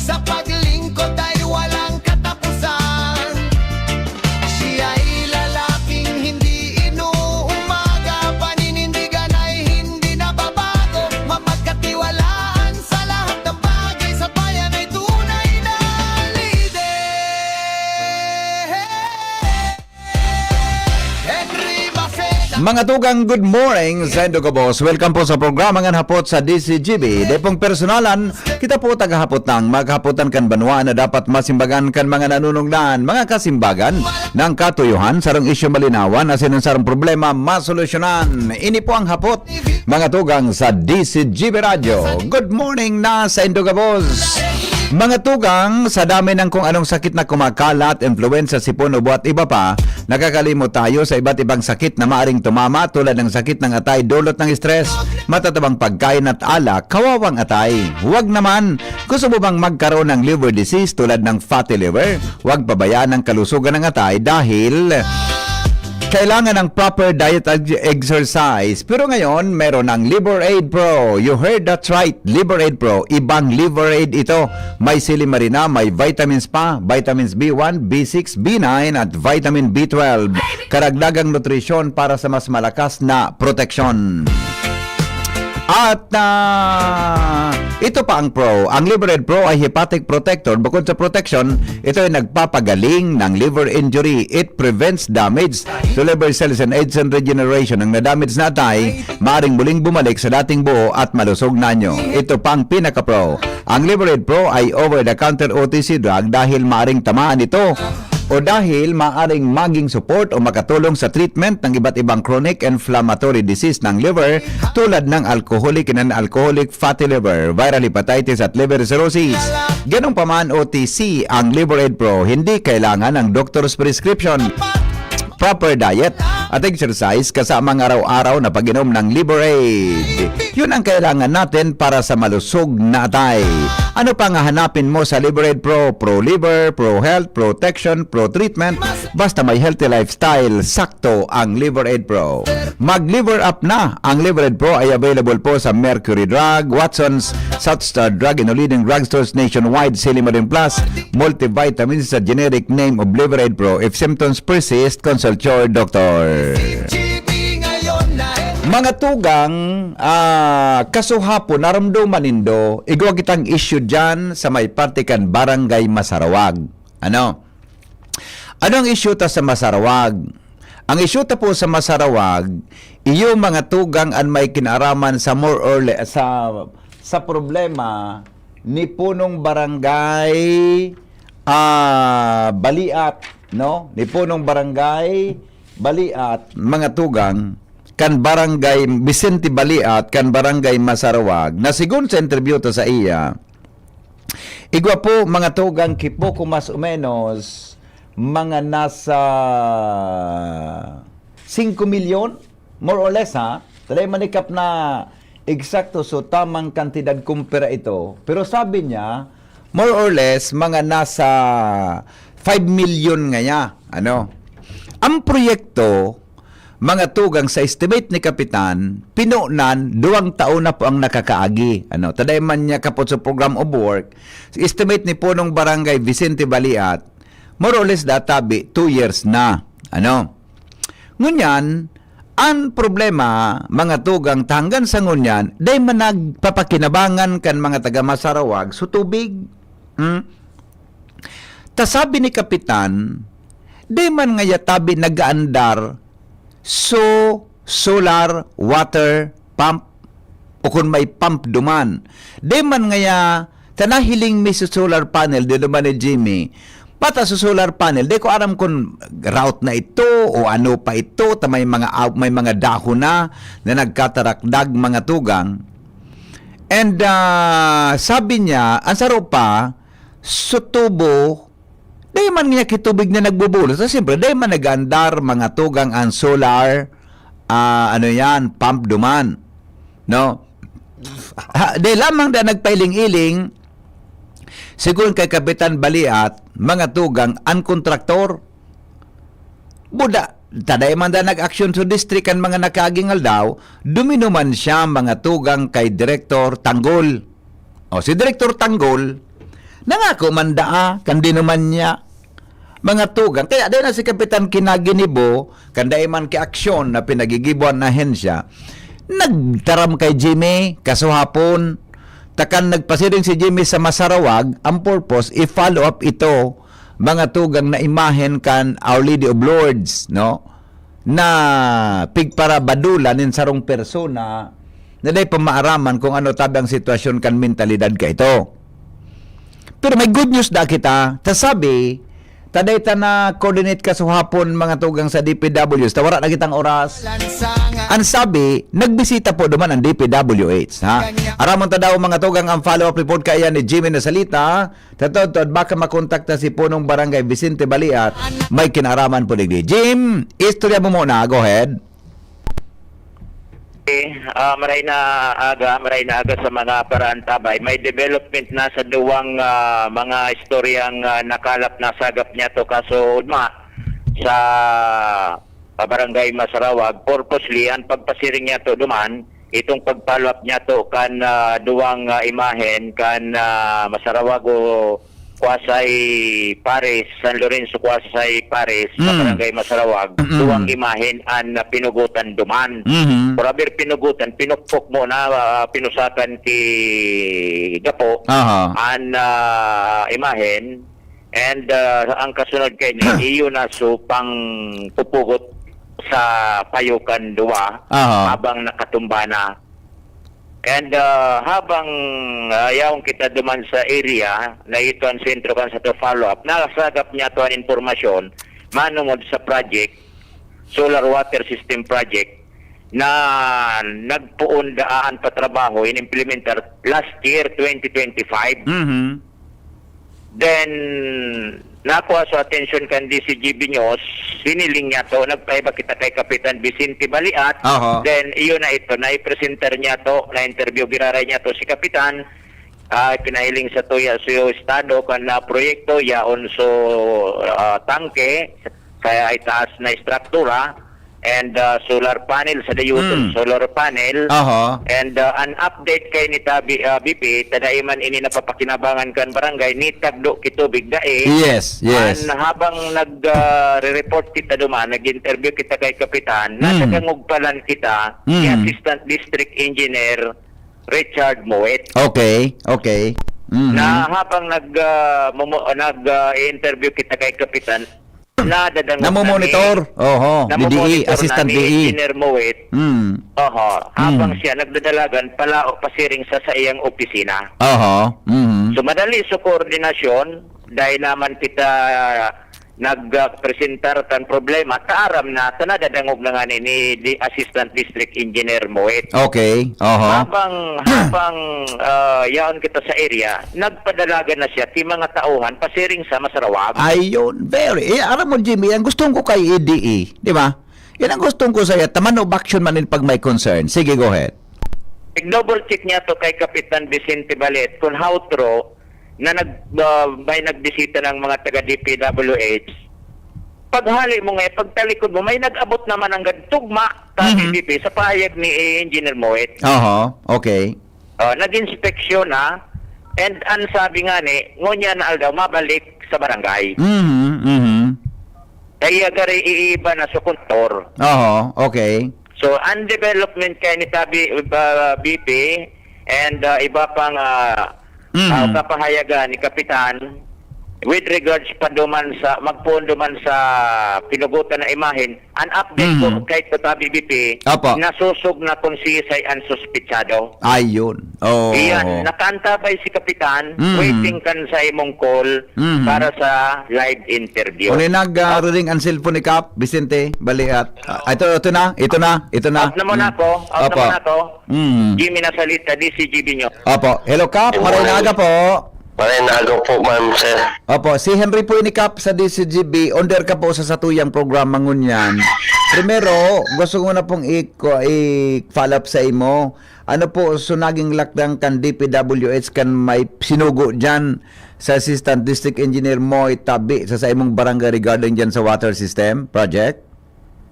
sa paglingkod ay walang katapusan. Siya'y lalaking hindi inuumaga, paninindigan ay hindi nababago, mapagkatiwalaan sa lahat ng bagay, sa bayan ay tunay na lider. Henry Maceda. Mga tugang, good morning sa Indoga Boss. Welcome po sa programa ng hapot sa DCGB. Depong personalan, kita po tagahapot ng maghapotan kan banwa na dapat masimbagan kan mga nanunungdan, mga kasimbagan ng katuyuhan, sarong isyu malinawan, asin ang sarong problema masolusyonan. Ini po ang hapot, mga tugang sa DCGB Radio. Good morning na sa Indoga Boss. Mga tugang, sa dami ng kung anong sakit na kumakalat, influenza, sipon, ubo at iba pa, nakakalimot tayo sa iba't ibang sakit na maaring tumama tulad ng sakit ng atay, dulot ng stress, matatabang pagkain at alak, kawawang atay. Huwag naman, gusto mo bang magkaroon ng liver disease tulad ng fatty liver? Huwag pabayaan ang kalusugan ng atay dahil kailangan ng proper diet at exercise. Pero ngayon, meron ng Liberaid Pro. You heard that right. Liberaid Pro. Ibang Liberaid ito. May silimarina, may vitamins pa. Vitamins B1, B6, B9 at vitamin B12. Karagdagang nutrisyon para sa mas malakas na proteksyon. At ito pa ang Pro. Ang Liberaid Pro ay hepatic protector. Bukod sa protection, ito ay nagpapagaling ng liver injury. It prevents damage to liver cells and aids and regeneration. Ang na-damage na atay, maaring muling bumalik sa dating buo at malusog na nyo. Ito pa ang pinaka-Pro. Ang Liberaid Pro ay over-the-counter OTC drug dahil maaring tamaan ito o dahil maaring maging support o makatulong sa treatment ng iba't ibang chronic inflammatory disease ng liver tulad ng alcoholic and non-alcoholic fatty liver, viral hepatitis at liver cirrhosis. Ganong paman OTC ang Liberaid Pro, hindi kailangan ng doctor's prescription. Proper diet at exercise kasama ang araw-araw na pag-inom ng Liberaid. Yun ang kailangan natin para sa malusog na atay. Ano pa nga hanapin mo sa Liberaid Pro? Pro Liver, Pro Health, Protection, Pro Treatment. Basta may healthy lifestyle, sakto ang Liberaid Pro. Mag-liver up na! Ang Liberaid Pro ay available po sa Mercury Drug, Watson's, Southstar Drug, and leading drugstores nationwide, Silimarin Plus, multivitamins sa generic name of Liberaid Pro. If symptoms persist, consult your doctor. Mga tugang, kasuhapon, naramdaman nindo, igwa kitang issue dyan sa may partikan Barangay Masarawag. Ano? Anong issue ta sa Masarawag? Ang issue ta po sa Masarawag, iyo mga tugang an may kinaraman sa more or less, sa problema ni punong barangay Baliat, no? Ni punong barangay Baliat, mga tugang, kan barangay Vicente Baliat, kan barangay Masarawag, na sigun sa interview to sa iya, igwa po mga tugang kipo ko mas o menos mga nasa 5 milyon, more or less ha, talay manikap na eksakto so tamang kantidad kumpira ito, pero sabi niya, more or less mga nasa 5 milyon nga niya, ano? Ang proyekto, mga tugang sa estimate ni Kapitan, pinunan 2 taon na po ang nakakaagi. Ano, taday man niya kapot sa program of work, estimate ni punong barangay Vicente Baliat, more or less databi 2 years na. Ano? Ngunyan, ang problema, mga tugang, hanggang sa ngunyan, day man nagpapakinabangan kan mga taga Masarawag so tubig. Tasabi ni Kapitan, day man nga yatabi nagaandar so solar water pump o kung may pump duman. Day man nga tanahiling mi sa solar panel di duman ni Jimmy. Bata sa solar panel, di ko aram kung route na ito o ano pa ito, may mga dahon na nagkatarakdag mga tugang. And sabi niya, ang saro pa, sa tubo, di man niya kitubig na nagbubulos. So, siyempre, di man nag-andar mga tugang ang solar, pump duman. No? Di lamang na nagpailing-iling, sigun kay Kapitan Baliat, mga tugang, ang kontraktor, buda, taday man da nag-aksyon sa district ang mga nakagingal daw, duminuman siya mga tugang kay Direktor Tanggol. O si Direktor Tanggol, Nangako man daa, kandi naman niya. Mga tugang. Kaya dahil na si Kapitan Kinaginibo, kanday man ki aksyon na pinagigibuan na hensya, nagtaram kay Jimmy, kaso hapon, takan nagpasiring si Jimmy sa Masarawag, ang purpose, i-follow up ito, mga tugang na imahen kan Our Lady of Lourdes, no? Na pigpara badulan in sarong persona, na day pamaaraman kung ano tabi ang sitwasyon kan mentalidad ka ito. Pero may good news da kita, tasabi, taday ta na coordinate ka sa hapon mga tugang sa DPWs, tawara na kitang oras. Lansangan. Ang sabi, nagbisita po duman ang DPWH, ha? Aramon ta daw mga tugang ang follow-up report kaya ni Jimmy na salita. Tatod, baka makontakta si punong barangay Vicente Baliat. May kinaraman po digdi. Jim, istorya mo muna. Go ahead. Maray na aga sa mga paraan tabay. May development na sa duwang mga istoryang nakalap na sagap niya to kaso udma sa barangay Masarawag. Purposely, ang pagpasiring niya to duman, itong pag-follow up niya to kan duwang imahen kan Masarawag o Kuasay Paris, San Lorenzo Kuasay Paris, sa barangay Masarawag, duwang imahen an pinugutan duman. Porabir pinugutan, pinukpok mo na pinusakan ti Gapo, an imahen, and ang kasunod kay niya, iyo na pang pupugot sa payukan duwa, habang nakatumba na. And habang yaong kita duman sa area na ito ang sentro kan sa to follow-up, nakasagap niya to ang informasyon manungod sa project, Solar Water System Project, na nagpuon daan pa trabaho in-implementer last year, 2025. Then, nakuha sa attention kan DCGB News, siniling niya to, nagpaiba kita kay Kapitan Vicente Baliat. Then, iyon na ito, na-presenter niya to, na-interview, biraray niya to si Kapitan, pinahiling sa tuya sa estado kan na proyekto, yaon so tangke, kaya itaas na struktura, and solar panel sa dayuton, solar panel, and an update kay ni Tabi BP, tadaiman ini napapakinabangan kan barangay, ni tagdo kitubig dae. Yes. And habang nag-report kita duman, nag-interview kita kay Kapitan, nasa kangugpalan kita, ni Assistant District Engineer Richard Moet. Okay. Na habang nag-interview kita kay Kapitan, namomonitor. DDE, Assistant DE. Engineer Moet. Habang siya nagdadalagan palao pasiring sa iyang opisina. So madali sa koordinasyon dahil naman kita nagpresentar tan problema, taaram na tanadadangog na nga ni Assistant District Engineer Moet. Okay. Habang yaon kita sa area, nagpadalaga na siya ti mga tauhan pasiring sa Masarawag. Ayun, alam mo Jimmy, ang gustong ko kay EDE, di ba? Yan ang gustong ko sa'yo, taman of action man pag may concern. Sige, go ahead. Double check niya to kay Kapitan Vicente Balet kung how true na may nagbisita ng mga taga DPWH. Paghali mo ngayon, pagtalikod mo, may nag-abot naman ang tugma sa DP sa pahayag ni Engineer Moet. Okay. Nag-inspeksyon na, and ang sabi nga ni, ngunya na aldaw, mabalik sa barangay. Kaya gari iiba na sa kontor. Okay. So, ang development kay ni Tabi BP and iba pang kapahayagan ni Kapitan with regards pa duman sa magpuon duman sa pinugutan na imahen, an update ko kay Tabi BP, nasusog na kung sisay ang suspitsado. Ayun. Iyan, nakaantabay si Kapitan, waiting kan sa imong call para sa live interview. Kung nag-ring ang cellphone ni Kap, Vicente Baliat. Ito na. Out na muna ako. Jimmy na salita, DCGB nyo. Hello Kap, maray na aga po. Maray na aga po, ma'am, sir. Si Henry po ni Kap sa DCGB. Onder ka po sa satuyang programa ngunyan. Primero, gusto ko na pong i-follow up sa imo. Ano po, naging lakdang kan DPWH kan may sinugo dyan sa Assistant District Engineer Moy Tabi sa imong barangay regarding dyan sa water system project?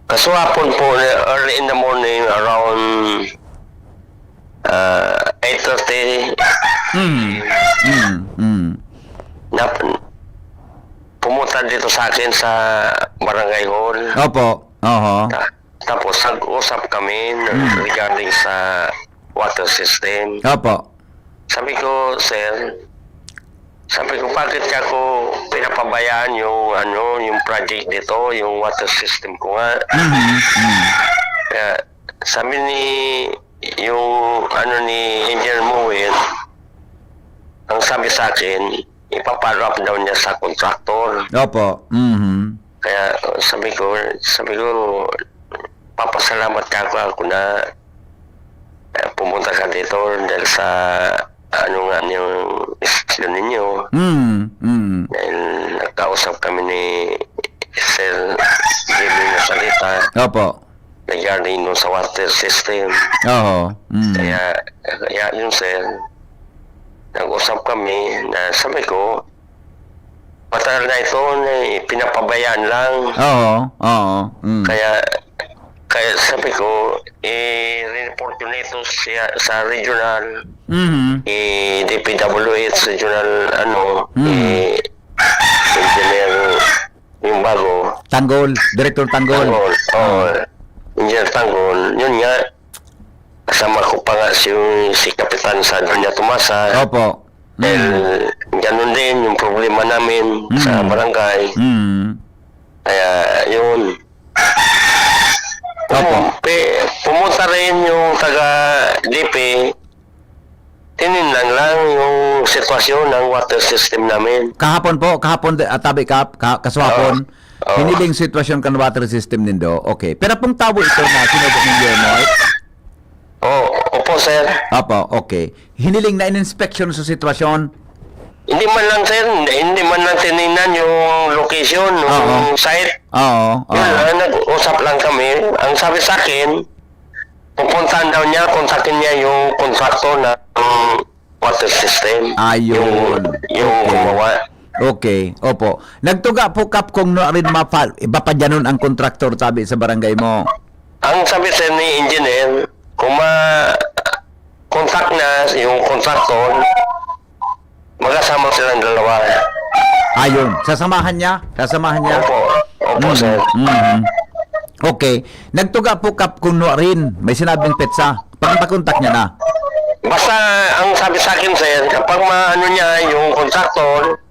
Kaswapon po, early in the morning, around 8:30. na pumunta dito sa akin sa barangay hall. Opo. Oho. Tapos nag-usap kami regarding sa water system. Opo. Sabi ko, sir, bakit ako pinapabayaan yung project dito, yung water system ko nga. Kaya sabi yung ni Engineer Muwin, ang sabi sa akin, ipapalo up daw niya sa contractor. Opo. Kaya sabi ko, papasalamat ka ako na pumunta ka dito dahil sa yung istasyon ninyo. Dahil nagkausap kami ni Sir Jimmy na salita Opo. regarding nun sa water system. Oho. Kaya yun, sir, nag-usap kami na sabi ko, matagal na ito na pinapabayaan lang. Oo. Oo. Kaya sabi ko, i-report yun ito sa regional, DPWH regional, engineer, yung bago. Tanggol. Director Tanggol. Engineer Tanggol, yun nga, kasama ko pa nga si Kapitan sa Doña Tomasa. Opo. Dahil ganun din yung problema namin sa barangay. Kaya yun. Opo. Pumunta rin yung taga-DP, tininlan lang yung sitwasyon ng water system namin. Kahapon po, tabi kaswapon. Hiniling sitwasyon kan water system nindo. Okay. Pero pong tao ito na sinubok ng Yermoy. Opo, sir. Opo, okay. Hiniling na in-inspection sa sitwasyon. Hindi man lang, sir, hindi man lang tinignan yung location, yung site. Oo. Yun lang, nag-usap lang kami. Ang sabi sa akin, pupuntahan daw niya, kontakin niya yung kontraktor ng water system. Ayun. Yung gumawa. Okay, opo. Nagtuga po kap kung no rin iba pa dyan nun ang kontraktor sabi sa barangay mo. Ang sabi sa ni engineer, kung ma-contact na yung kontraktor, magkasama silang dalawa. Ayun, sasamahan niya? Opo, sir. Okay. Nagtuga po kap kung no rin may sinabing petsa. Pagpakontak niya na. Basta ang sabi sa akin, sir, kapag niya yung kontraktor,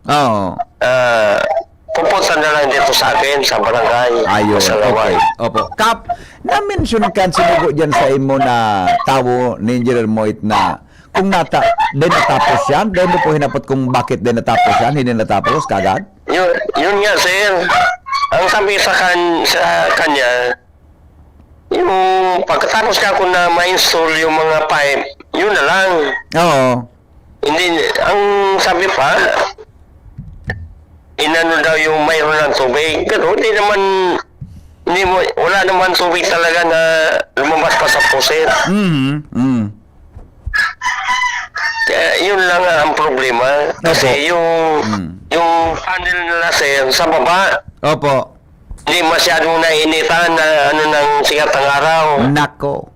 pupunta na lang dito sa akin, sa barangay. Ayun, sa Laway. okay. Opo. Kap, na-mention kan sinugo dyan sa imo na tawo ni Engineer Moit na kung din natapos yan, din mo po hinapot kung bakit din natapos yan, hindi natapos kagad? Yun nga, sir. Ang sabi sa kanya, yung pagkatapos ka kung na ma-install yung mga pipe, yun na lang. Oo. Hindi, ang sabi pa, inano daw yung mayroon ng tubig. Pero wala naman tubig talaga na lumabas pa sa pusit. Kaya yun lang ang problema. Kasi yung panel nila, sir, sa baba, Opo. hindi masyadong nainitan na ng sikat ng araw. Nako.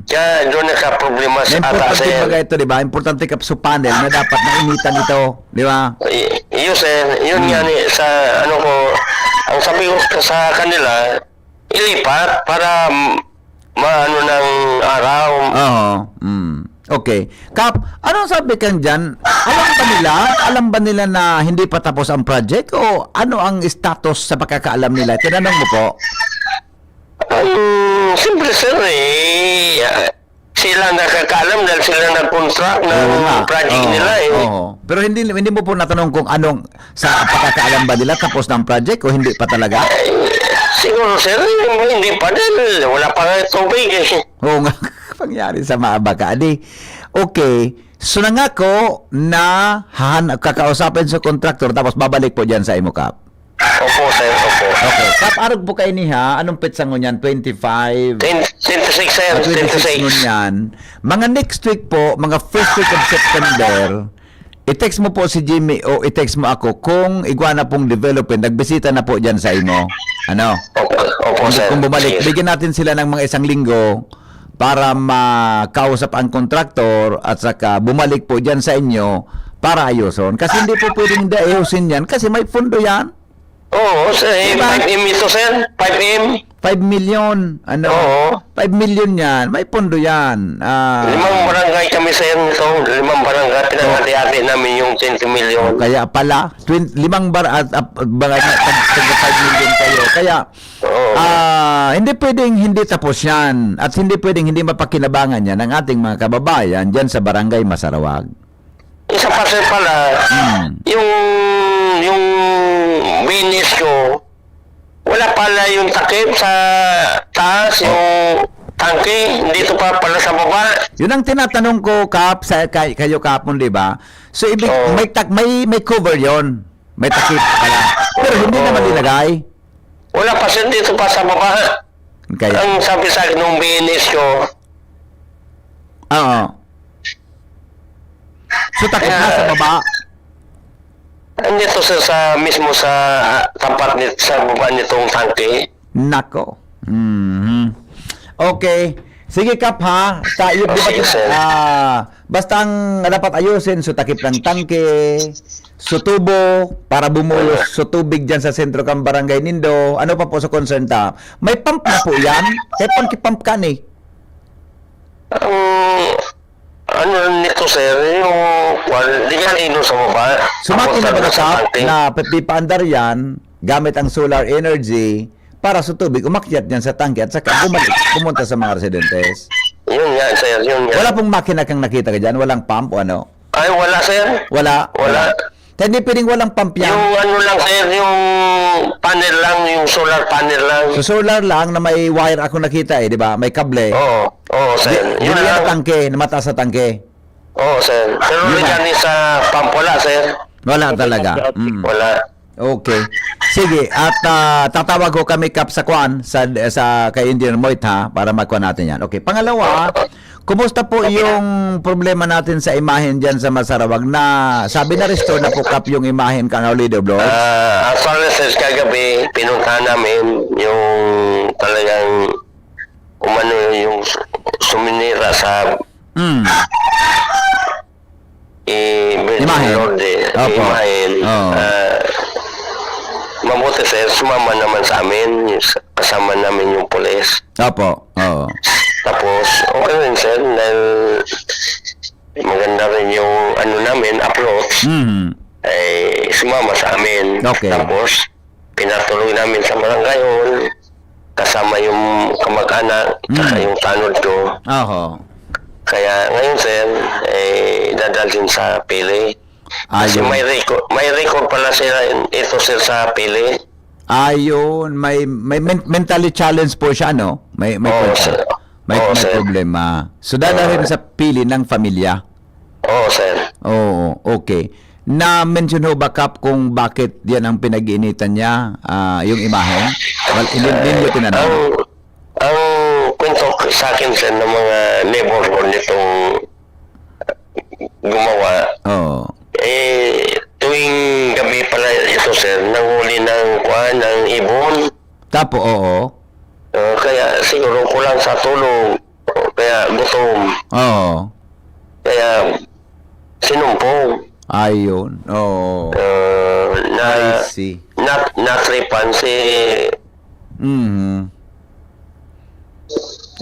Kaya doon nagka-problema sa ata, Importante sir. baga ito, di ba? Importante kap sa panel na dapat nainitan ito, di ba? Yun, sir. Yun nga sa ang sabi ko sa kanila, ilipat para maano ng araw. Oo. Okay. Kap, anong sabi kang dyan? Alam ba nila na hindi pa tapos ang project? O ano ang status sa pagkakaalam nila? Tinanong mo po. Siyempre, sir, sila nakakaalam dahil sila nag-contract ng project nila. Oo. Pero hindi mo po natanong kung anong sa pagkakaalam ba nila tapos ng project o hindi pa talaga? Siguro, sir, hindi pa dahil wala pa nga tubig. Oo nga. Pangyari sa maabaka. Okay. So nangako na kakausapin sa contractor tapos babalik po dyan sa imo, Kap. Opo, sir. Opo. Okay. Kap, arog po kayo niya. Anong petsa ngo niyan? 25? 26, sir. 26 ngo niyan. Mga next week po, mga first week of September, i-text mo po si Jimmy o i-text mo ako kung Iguana pong development, nagbisita na po dyan sa imo. Ano? Opo, sir. Kung bumalik, Sige. bigyan natin sila ng mga 1 linggo para makausap ang kontraktor at saka bumalik po dyan sa inyo para ayuson. Kasi hindi po pwedeng hindi ayusin yan kasi may pondo yan. Oo, sir. Diba? 5M ito, sir. 5M. 5 million. Ano? Oo. 5 million yan. May pondo yan. Limang barangay kami, sir. Ito, 5 barangay. Pinanghati-hati namin yung 20 million. Kaya pala, 5 million kayo. Kaya, Oo. hindi pwedeng hindi tapos yan. At hindi pwedeng hindi mapakinabangan yan ng ating mga kababayan dyan sa Barangay Masarawag. Isa pa, sir, pala, yung binis ko, wala pala yung takip sa taas, yung tangke, dito pa pala sa baba. Yun ang tinatanong ko, Kap, kayo kapon, di ba? So, ibig, Oo. may cover yon, may takip pala. Pero hindi naman nilagay. Wala pa, sir, dito pa sa baba. Kaya, Ang sabi sa akin ng binis ko, oo. So, takip na sa baba. andito, sir, sa mismo sa tapat sa baba nitong tangke. Nako. Mhm. Okay. Sige, Kap, ha? Tayo, di ba, Sige, sir. basta ang dapat ayusin, so takip ng tangke, so tubo, para bumulos so tubig dyan sa sentro kang barangay nindo. Ano pa po sa concern ta? May pump na po yan. Kaya pump ka ni. Ano nito, sir, yung di ka ino sa baba. Sumaki na ba Tapos Kap, tangke. na pipaandar yan, gamit ang solar energy, para sa tubig, umakyat dyan sa tangke at saka pumunta sa mga residentes. Yun nga, sir, yun nga. Wala pong makina kang nakita ka dyan? Walang pump o ano? Ay, wala, sir. Wala? Wala. Kaya hindi pwedeng walang pump yan. Yung ano lang, sir, yung panel lang, yung solar panel lang. So solar lang na may wire ako nakita di ba? May kable. Oo, sir. Di Yun yan lang. tangke, na mataas sa tangke. Oo, sir. Pero Yun lang. yan sa pump, wala, sir. Wala talaga. Wala. Okay. Sige, at tatawag ko kami Kap sa Kwan sa kay Engineer Moit ha para magkuha natin yan. Okay. Pangalawa, kumusta po yung problema natin sa imahen diyan sa Masarawag na sabi na restore na po Kap yung imahen kang Aulido Vlogs? Actually, sir, kagabi, pinuntahan namin yung talagang umano yung suminira sa Imahen. Opo. Imahen. Oo. Mabuti, sir, sumama naman sa amin, kasama namin yung pulis. Opo. Oo. Tapos, okay rin, sir, dahil maganda rin yung ano namin, approach, ay sumama sa amin. Okay. Tapos, pinatuloy namin sa barangay hall, kasama yung kamag-anak, saka yung tanod ko. Oho. Kaya ngayon, sir, dadalhin sa pili. Kasi Ayun. may record pala sila ito, sir, sa pili. Ayun, may mentally challenged po siya, no? May Oo, sir. may Oo, sir. problema. So dadalhin sa pili ng pamilya. Oo, sir. Oo, okay. Na-mention ho ba, Kap, kung bakit yan ang pinag-iinitan niya, yung imahen? Well, hindi niyo tinanong. Ang kwento sa akin, sir, ng mga neighborhood nitong gumawa, tuwing gabi pala ito, sir, nanghuli ng ibon. Tapo, oo. Kaya siguro kulang sa tulog, kaya gutom, Oo. kaya sinumpong. Ayun. Oo. Na I see. natripan si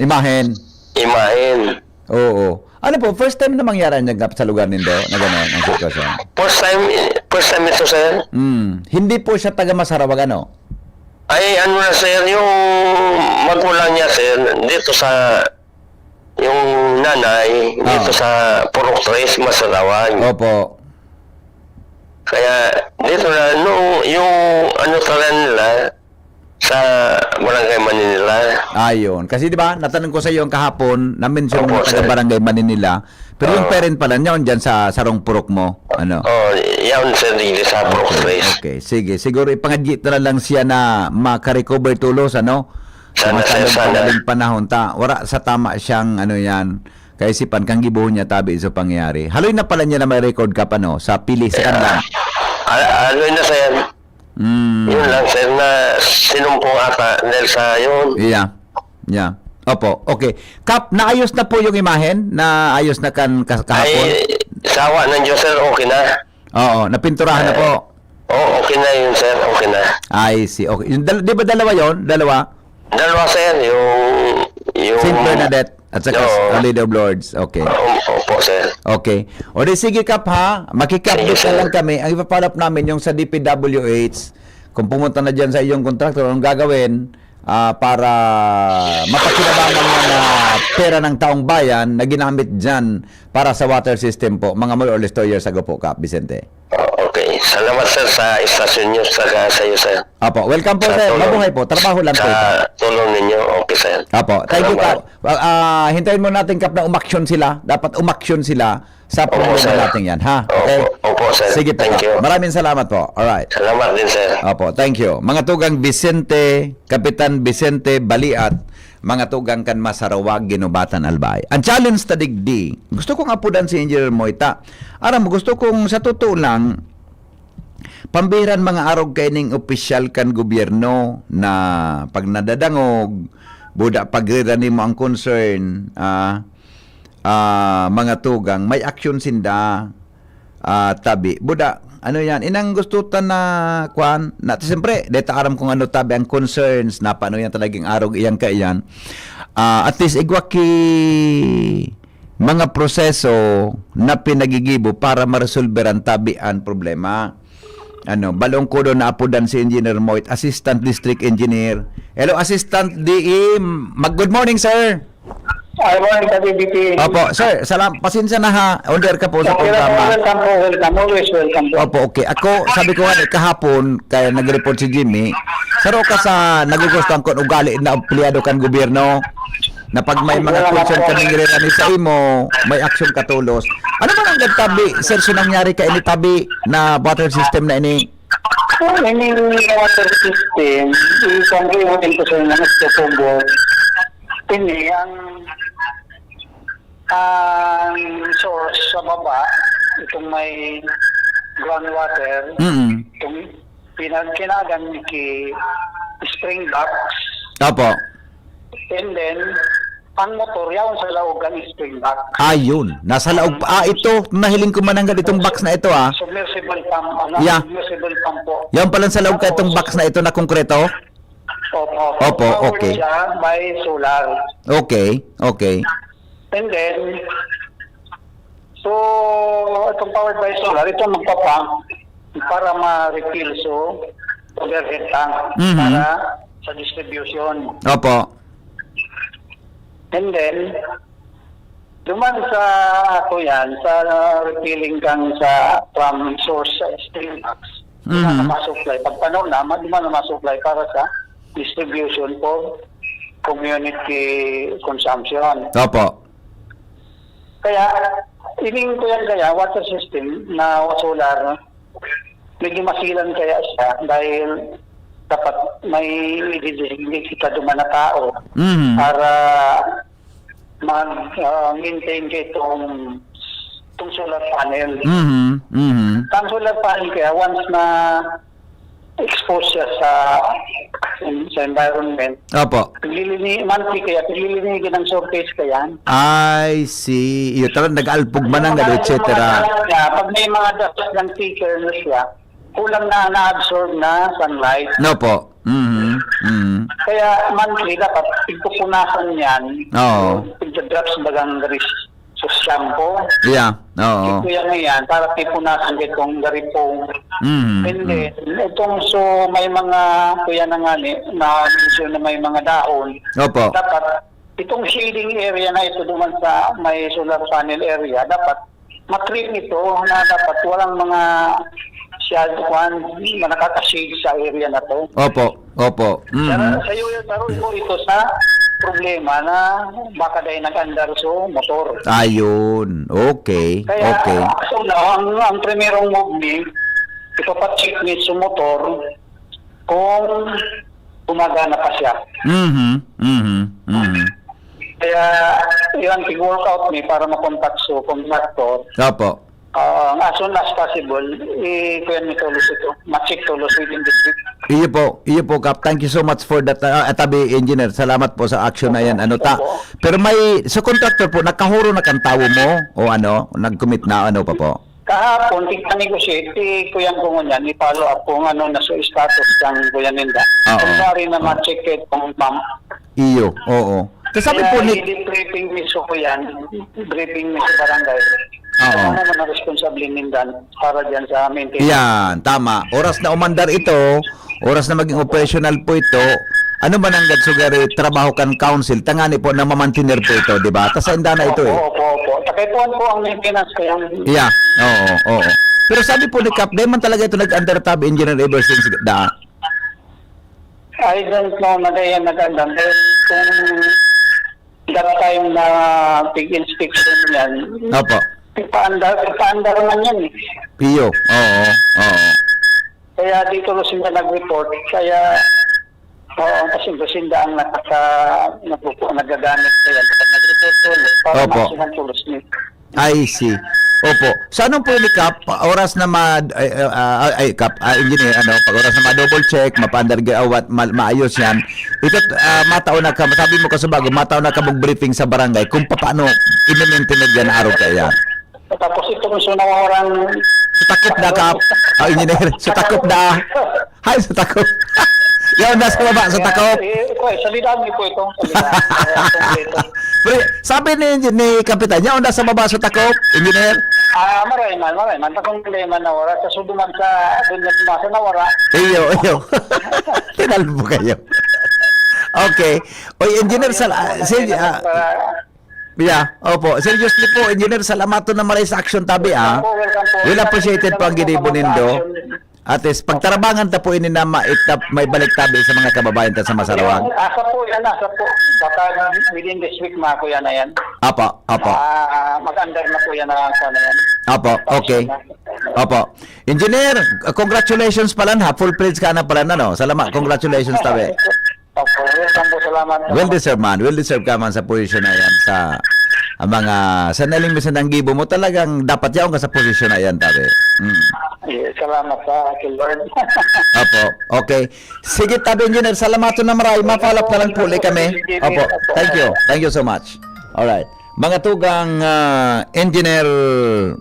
Imahen. Imahen. Oo. Ano po, first time na mangyari niya sa lugar nindo na gano'n ang sitwasyon? First time ito, sir. Hindi po siya taga Masarawag, ano? Ay, ano na, sir, yung magulang niya, sir, dito sa yung nanay, dito sa Purok 3, Masarawag. Opo. Kaya dito na, yung ano talaga nila, sa Barangay Manila. Ayun. Kasi di ba, natanong ko sa iyo ang kahapon, na-mention mo Opo, taga sir. Barangay Maninila, pero yung parent pala niya, dyan sa sarong purok mo. Ano? Yan, sir, dito sa Purok 3. Okay, sige. Siguro ipangadjit na lang siya na makarecover tulos, ano? Sana, sir, sana. Sa panahon ta. Wala sa tama siyang, ano yan, kaisipan kang gibuhon niya tabi sa pangyari. Haloy na pala niya na may record ka pa, no? Sa pili, sa kanila. Ano na, sir? Yun lang, sir, na sinumpong ata dahil sa yun. Yeah. Opo, okay. Kap, naayos na po yung imahen? Naayos na kahapon? Sa awa ng Diyos, sir, okay na. Oo, napinturahan na po. Oo, okay na yun, sir. Okay na. I see. Okay. Yung, di ba dalawa yon? Dalawa? Dalawa, sir, yung... Saint Bernadette at saka Oo. Our Lady of Lords. Okay. Opo, sir. Okay. O di sige Kap ha, makikapdate Sige, sir. na lang kami. Ang ipapalap namin yung sa DPWH, kung pumunta na dyan sa iyong kontraktor, anong gagawin para mapakinabangan mo na pera ng taong bayan na ginamit dyan para sa water system po, mga more or less 2 years ago po, Kap Vicente. Okay. Salamat, sir, sa istasyon nyo, sa iyo, sir. Apo, welcome po Sa sir. tulong. Mabuhay po. Trabaho lang po ito. Sa tulong ninyo, okay, sir. Apo, thank you Kap. Salamat. Hintayin mo natin Kap na umaksyon sila. Dapat umaksyon sila sa Opo, problema sir. natin yan, ha? Okay? Opo, sir. Sige po, Thank Kap. you. Maraming salamat po. Alright. Salamat din, sir. Opo, thank you. Mga tugang Vicente, Kapitan Vicente Baliat, mga tugang kan Masarawag, Ginubatan, Albay. Ang challenge ta digdi, gusto kong apudan si Engineer Moita. Aram, gusto kong sa totoo lang, pambiran mga arog kaining opisyal kan gobyerno na pag nadadangog, buda pagrirani mo ang concern, mga tugang, may action sinda, tabi. Buda, ano yan, inang gusto ta na kwan, na siyempre, deta aram kung ano tabi ang concerns, na paano yan talagang arog iyan ka iyan. At least, igwaki mga proseso na pinagigibo para ma-resolve ang tabian problema. Ano, balong ko doon na apudan si Engineer Moit, Assistant District Engineer. Hello, Assistant DE. Good morning, sir. I want the BBP. Opo, sir, pasensya na ha. Order ka po sa programa. Welcome, always welcome. Opo, okay. Ako, sabi ko nga kahapon, kaya nag-report si Jimmy, saro ka sa nagugustuhan ko ugali na empleyado kan gobyerno, na pag may mga concern ka nangyarirani sa imo, may action ka tulos. Ano man ang nagtabi, sir, so nangyari ka ini tabi na water system na ini? Ini water system, i-contribute ko sa mga nagtutubo. Ini ang source sa baba, itong may groundwater, itong pinagkinagan ki spring box, Opo. and then ang motor yaon sa laog ang spring box. Ayun, nasa laog. Ito, nahiling ko man ang ganitong box na ito, Submersible pump, Yeah. submersible pump po. Yan pala sa laog ka itong box na ito na konkreto? Opo, Opo, powered okay. siya by solar. Okay, okay. And then, so, itong powered by solar, ito magpapump para ma-refill so overhead tank para sa distribution. Opo. And then, duman sa ako yan, sa refilling kang sa from source sa stream box, duman na ma-supply. Pag panahon na, duman na ma-supply para sa distribution for community consumption. Opo. Kaya, ining ko yan kaya, water system na solar, medyo masilan kaya siya dahil dapat may i-designate kita duman na tao para mag-maintain kayo itong solar panel. Ang solar panel kaya, once na expose siya sa environment, Opo. monthly kaya, paglilinigan ng surface kaya, I see. Iyo talagang nag-alpog man ang gado, et cetera. pag may mga dust ng thicker na siya, kulang na na-absorb na sunlight. No po. Kaya monthly dapat pagpupunasan yan. Oo. Pagdadrops bagang garis sa shampoo. Yeah. Oo. Ito yan para pipunasan itong garipong. And then, itong so may mga kuya na nga na mention na may mga dahon. Opo. Dapat itong shading area na ito duman sa may solar panel area, dapat matrim ito na dapat walang mga shade na nakaka-shade sa area na to. Opo. Opo. Sa iyo ko ito sa problema na baka dahil nag-andar so motor. Ayun. Okay. Kaya Okay. so ang primerong move ni ipapacheck ni sa motor kung gumagana pa siya. Kaya yun, workout ni para makontak so contractor. Opo. As soon as possible, kuya ni tulos ito. Ma-check tulos within this week. Iyo po, Kap. Thank you so much for that, Tabi Engineer. Salamat po sa action na yan. Pero sa contractor po, nakahuro na kang tawo mo o nag-commit na pa po? Kahapon, tig-negotiate, kuyang ko niyan, i-follow up kung nasa status ng kuya ninda. Oo. Kung sari na ma-check it kung ma'am. Iyo, oo. Kasi sabi po ni... briefing miso ko yan, briefing miso barangay. Oo. Ano naman ang responsable nindan para dyan sa maintenance. Yan, tama. Oras na umandar ito, oras na maging operational po ito, ano man ang gatsugari, trabaho kan council, tangani po na mamantiner po ito, di ba? Tas enda na ito eh. Opo. Takaipuan po ang maintenance kaya. Yeah, oo. Pero sabi po ni Kap, di man talaga ito nag-under tab engineer ever since da. I don't know na yan nag-andam. Kung that time na pig-inspection yan, Opo. ipaandar man yan eh. Iyo, oo. Kaya dito sila nag-report, kaya kasi basinda ang nagagamit kaya nag-report ulit para Opo. masinang tulos niya. I see. Opo. So anong po ni Kap, oras na Kap, engineer, pag oras na ma-double check, mapa-undergawat, maayos yan, ito, mataon na ka, sabi mo kasi bago, mataon na ka mag-briefing sa barangay kung paano i-maintain yan na araw kaya. Tapos ito kung sino orang Sa takop na, Kap. Engineer, sa takop na. Hay, sa takop. Yan, nasa baba, sa takop. Salidad niyo po itong salidad. Pero, sabi ni Kapitan, yan, nasa baba, sa takop, engineer. Maray man. Takong problema na wala. Sa suduman sa dunya kumasa na wala. Iyo. Tinalbo kayo. Okay. Oy, engineer, opo. Seriously po, engineer, salamato na maray sa action tabi, Welcome po. Well appreciated po ang ginibo nindo. At least, pagtarabangan ta po ini na may balik tabi sa mga kababayan ta sa Masarawag. Asa po. Baka within this week mako yan na yan. Apo. Mag-under na po yan na yan. Apo, okay. Opo. Engineer, congratulations pala na. Full praise ka na pala na, no? Salamat. Congratulations tabi. Opo, welcome po. Salamat. Well deserved man. Well deserved ka man sa posisyon na yan sa mga sanaling misan ng gibo mo. Talagang dapat yaong ka sa posisyon na yan tabi. Salamat sa akin, Lord. Opo, okay. Sige tabi, engineer. Salamato na maray. Ma-follow up na lang po ulit kami. Opo, thank you. Thank you so much. Alright. Mga tugang Engineer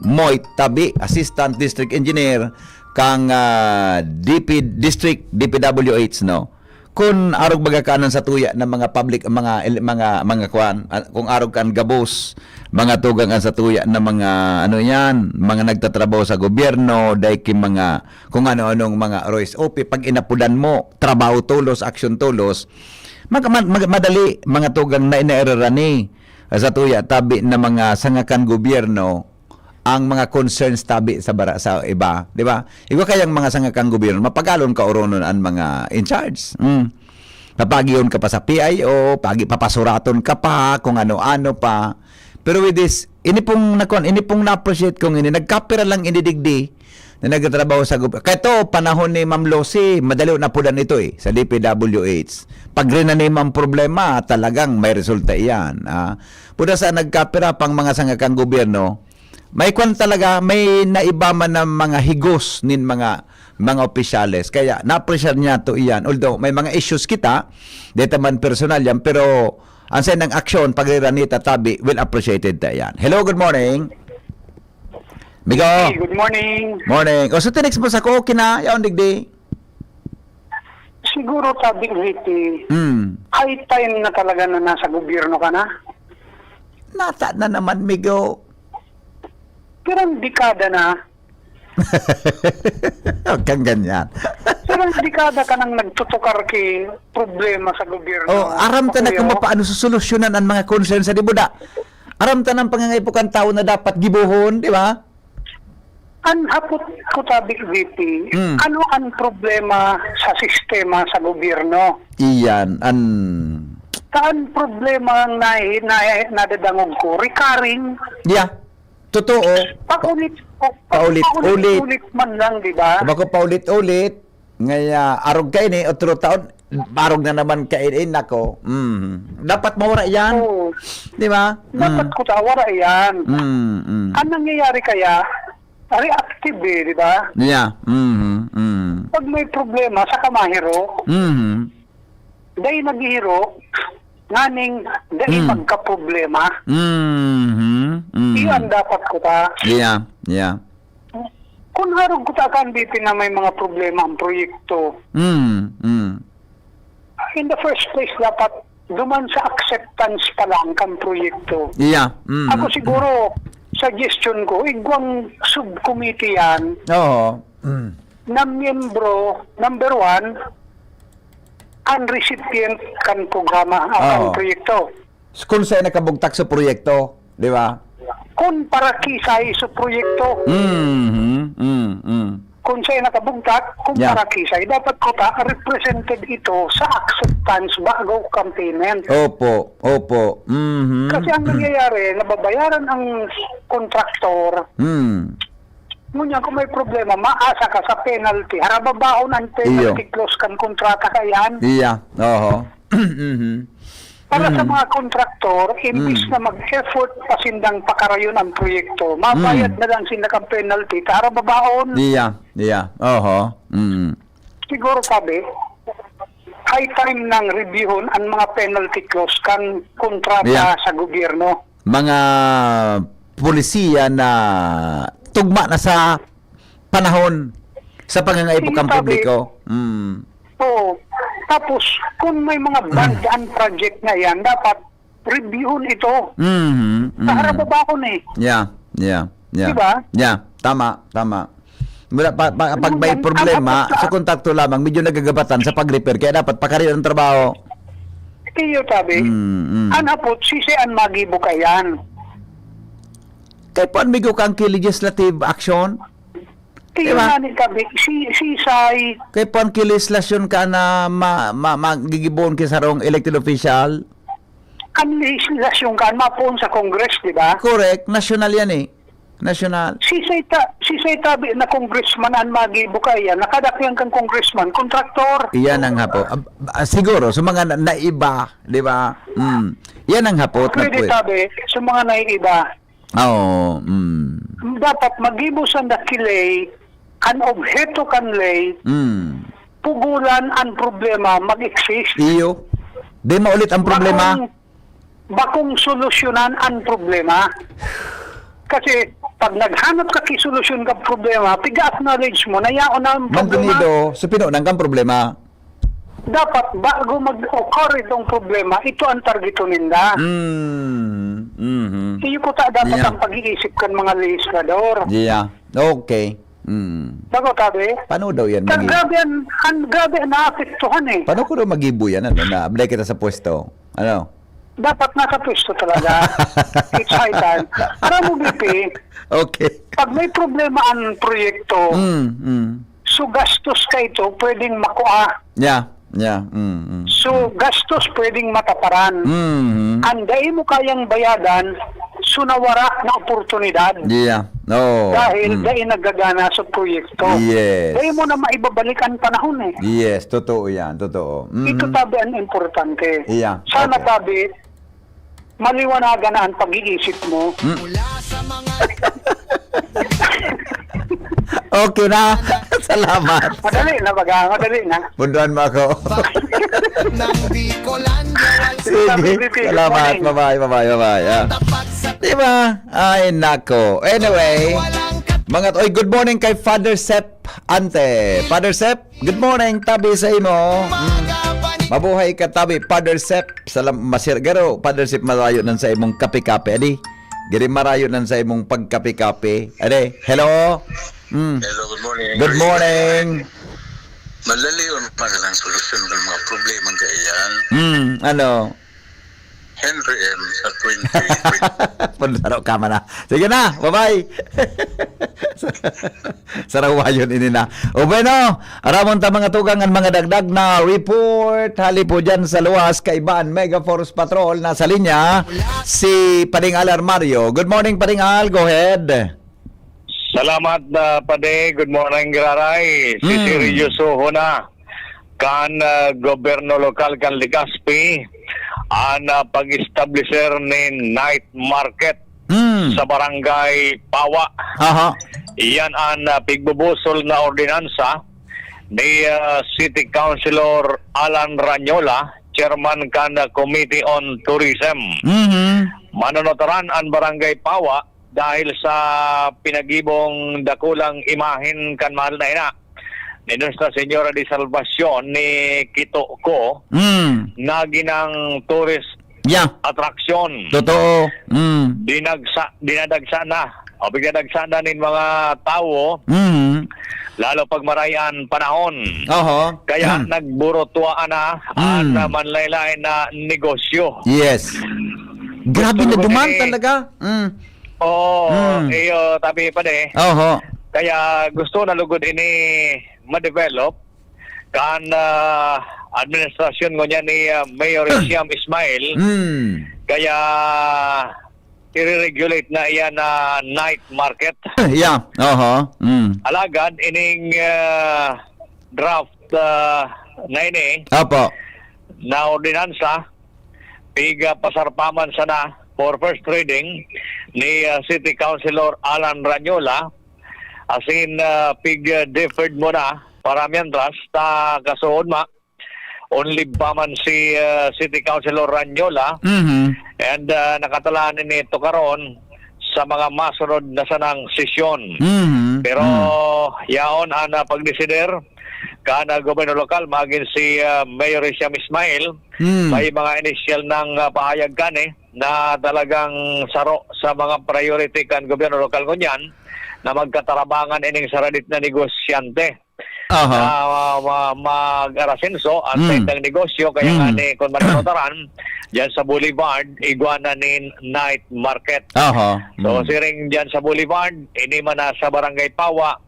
Moy Tabi, Assistant District Engineer kang District DPWH, no? Kung arog bagakanan sa tuya ng mga public mga kwan, kung arog kan gabos, mga tugang sa tuya ng mga mga nagtatrabaho sa gobyerno, dahil mga kung ano-anong mga Royce OP, pag inapudan mo, trabaho tulos, action tulos, madali mga tugang na inaerarani sa tuya tabi na mga sangakan gobyerno ang mga concerns tabi sa iba, di ba? Iwa kayang mga sangakan gobyerno, mapagalon ka oronon ang mga in charge. Papagiyon ka pa sa PIO, papasuraton ka pa, kung ano-ano pa. Pero with this, ini pong na-appreciate kong nagkapira lang inidigdi na nagtatrabaho sa gobyerno. Kaya ito, panahon ni Ma'am Losi, madali na po ito sa DPWH. Pag rin na naman problema, talagang may resulta iyan. Puda sa nagkapira pang mga sangakan gobyerno, may kwan talaga, may naibaman ng mga higos nin mga opisyales. Kaya na-appreciate niya to iyan. Although may mga issues kita, dito man personal yan, pero ang sa ng aksyon, pagriranita tabi, well appreciated ta yan. Hello, good morning. Migo. Hey, good morning. Morning. O so tinex mo sa ko, kina, yaon digdi. Siguro tabi Riti, high time na talaga na nasa gobyerno ka na. Nata na naman, Migo. Pero ang dekada na, Huwag kang ganyan. pero ang dekada ka nang nagtutukar kay problema sa gobyerno. Aram ta na kung paano susolusyonan ang mga concerns sa dibuda. Aram ta ng pangangaipukan tao na dapat gibuhon, di ba? Hapot ko tabi Riti, ano ang problema sa sistema sa gobyerno? Iyan, Saan problema ang nadadangog ko? Recurring, yeah. Totoo. Paulit-ulit man lang, di ba? Kung ako paulit-ulit, ngaya arog kayo ni, otro taon, arog na naman kayo, nako. Dapat mawara yan. Oo. Di ba? Dapat ko tawara yan. Ang nangyayari kaya, reactive di ba? Yeah. Mm. Pag may problema sa kamahiro, Mm. dahil naghihiro, nganing dahil magka-problema, iyan dapat ko ta. Yeah. Yeah. Kung harog ko ta kan na may mga problema ang proyekto, in the first place, dapat duman sa acceptance pa lang kang proyekto. Yeah. Ako siguro, suggestion ko, igwang subcommittee yan Oo. na miyembro, number 1, ang recipient kan programa, ang Oo. proyekto. Kung sa'yo nakabugtak sa proyekto, di ba? Kung para kisay sa proyekto, kung sa'yo nakabugtak, kung Yeah. para kisay, dapat ko ta represented ito sa acceptance bago campaign. Opo. Kasi ang nangyayari, nababayaran ang kontraktor, ngunyan kung may problema, maasa ka sa penalty. Harababaon ang penalty clause kan kontrata ka yan. Iya. Oo. Para sa mga kontraktor, imbis na mag-effort pasindang pakarayon ang proyekto, mabayad na lang sila kang penalty. Harababaon, Iya. Oo. siguro sabi, high time nang reviewon ang mga penalty clause kan kontrata Yeah. sa gobyerno. Mga pulisiya na tugma na sa panahon sa pangangaipo kang Sabi- publiko. Oo. Tapos, kung may mga bandaan project na yan, dapat reviewon ito. Sa harababaon eh. Yeah. Diba? Yeah. Tama. Mula pag may problema sa kontakto lamang, medyo nagagabatan sa pag-repair, kaya dapat pakarin ang trabaho. Iyo tabi, anapot, sisian magibo kayan. Kaya paano migo kang legislative action? Iyo Diba? nanin tabi, sisay, Kaya paano legislasyon ka na magigibon kisarong elected official? kan legislasyon kan mapon sa Congress, di ba? Correct. National yan eh. National. Sisay tabi na congressman ang magibo kayan, nakadakyang kang congressman, kontraktor. Iyan ang hapo. Siguro, sa mga naiba, di ba? Yan ang hapot. Pwede tabi, sa mga naiiba, Oo. dapat magibo sa dakilay, kan obheto kan lay, pugulan ang problema mag-exist. Iyo. Di maulit ang problema. Bakong solusyonan ang problema. Kasi pag naghanap ka kisolusyon ka problema, piga-acknowledge mo na yaon na ang problema. Mantunido, sa pinunan kang problema. Dapat bago mag-occur itong problema, ito ang targeto ninda. Iyo ko ta dapat Yeah. ang pag-iisip kan mga legislador. Yeah. Okay. Bago tabi, Paano daw yan? grabe ang naapektuhan eh. Paano ko daw mag-ibo yan? Ano, na-apply kita sa pwesto? Ano? Dapat nasa pwesto talaga. It's high time. Para mo, BP, Okay. pag may problema ang proyekto, so gastos ka ito, pwedeng makuha. Yeah. So gastos pwedeng mataparan. Anday mo kayang bayadan, sunawara na oportunidad. Yeah. No. Dahil dahil nagagana sa proyekto. Yes. Dahil mo na maibabalik ang panahon eh. Yes, totoo yan. Totoo. Ito tabi ang importante. Yeah, Sana okay. tabi, maliwanagan na ang pag-iisip mo. Mula sa mga Okay na. Salamat. Madali na baga, madali na. Punduan mo ako. ng Bicolandia, Sige. Salamat. Bye-bye. Yeah. tapat sa Diba? Ay, nako. Anyway, walang oy, good morning kay Father Sep Ante. Father Sep, good morning. Tabi sa imo. katagapan. Mabuhay ka tabi, Father Sep. Masirgaro, Father Sep, marayo nan sa imong kape-kape. Adi, giri marayo nan sa imong pagkape-kape. Adi, hello? Hello, good morning. Good morning. Malaliw man lang solusyon ng mga problema kaiyan. Ano? Henry M. sa 2020. Punlaro ka man na. Sige na, bye-bye. Sarawayon ini na. O bueno, aramon ta mga tugang ang mga dagdag na report. Hali po dyan sa luwas kay Ban Mega Force Patrol. Nasa linya si Padingal Armario. Good morning, Padingal. Go ahead. Salamat Pade, good morning Giraray. Si Sergio Hona kan gobyerno lokal kan Legazpi ang pag-establisher ni night market sa barangay Pawa. Aha. Iyan ang pigbubusol na ordinansa ni City Councilor Alan Ranyola, Chairman kan Committee on Tourism. Mhm. Manonotaran ang barangay Pawa dahil sa pinagibong dakulang imahin kan mahal na ina ni Nuestra Señora de Salvacion ni Quito ko Mm. na ginang tourist Yeah. attraction. Totoo. Mm. Dinadagsa na o bigdadagsa na nin mga tao Mhm. lalo pag marayan panahon. Oho. Kaya nagburotuaan na ang manlaylay na negosyo. Yes. Grabe na Gusto ko duman din eh. talaga. Mm. Oo, iyo tabi pa de. Oho. Kaya gusto na lugod ini ma-develop kan administrasyon ngo niya ni Mayor Siam Ismail. Mm. Kaya i-regulate na iyan na night market. Yeah. Oho. Mm. Alagad ining draft na ini Apo. na ordinansa piga pasarpaman sana for first reading ni City Councilor Alan Ranyola asin pig deferred mo na para mientras ta kasuod ma only pa man si City Councilor Ranyola Mhm. and nakatalaan nito karon sa mga masunod na sanang sesyon. Mhm. Pero yaon ang pagdesider kana gobyerno lokal magin si Mayor Siam Ismail Mm. may mga initial ng pahayag kani na talagang saro sa mga priority kan gobyerno lokal ngunyan na magkatarabangan ining saradit na negosyante Aha. na mag-arasenso ang ng negosyo kaya nga ni kung manonotaran dyan sa Boulevard iguana ni night market. Aha. So siring dyan sa Boulevard, ini man na sa Barangay Pawa,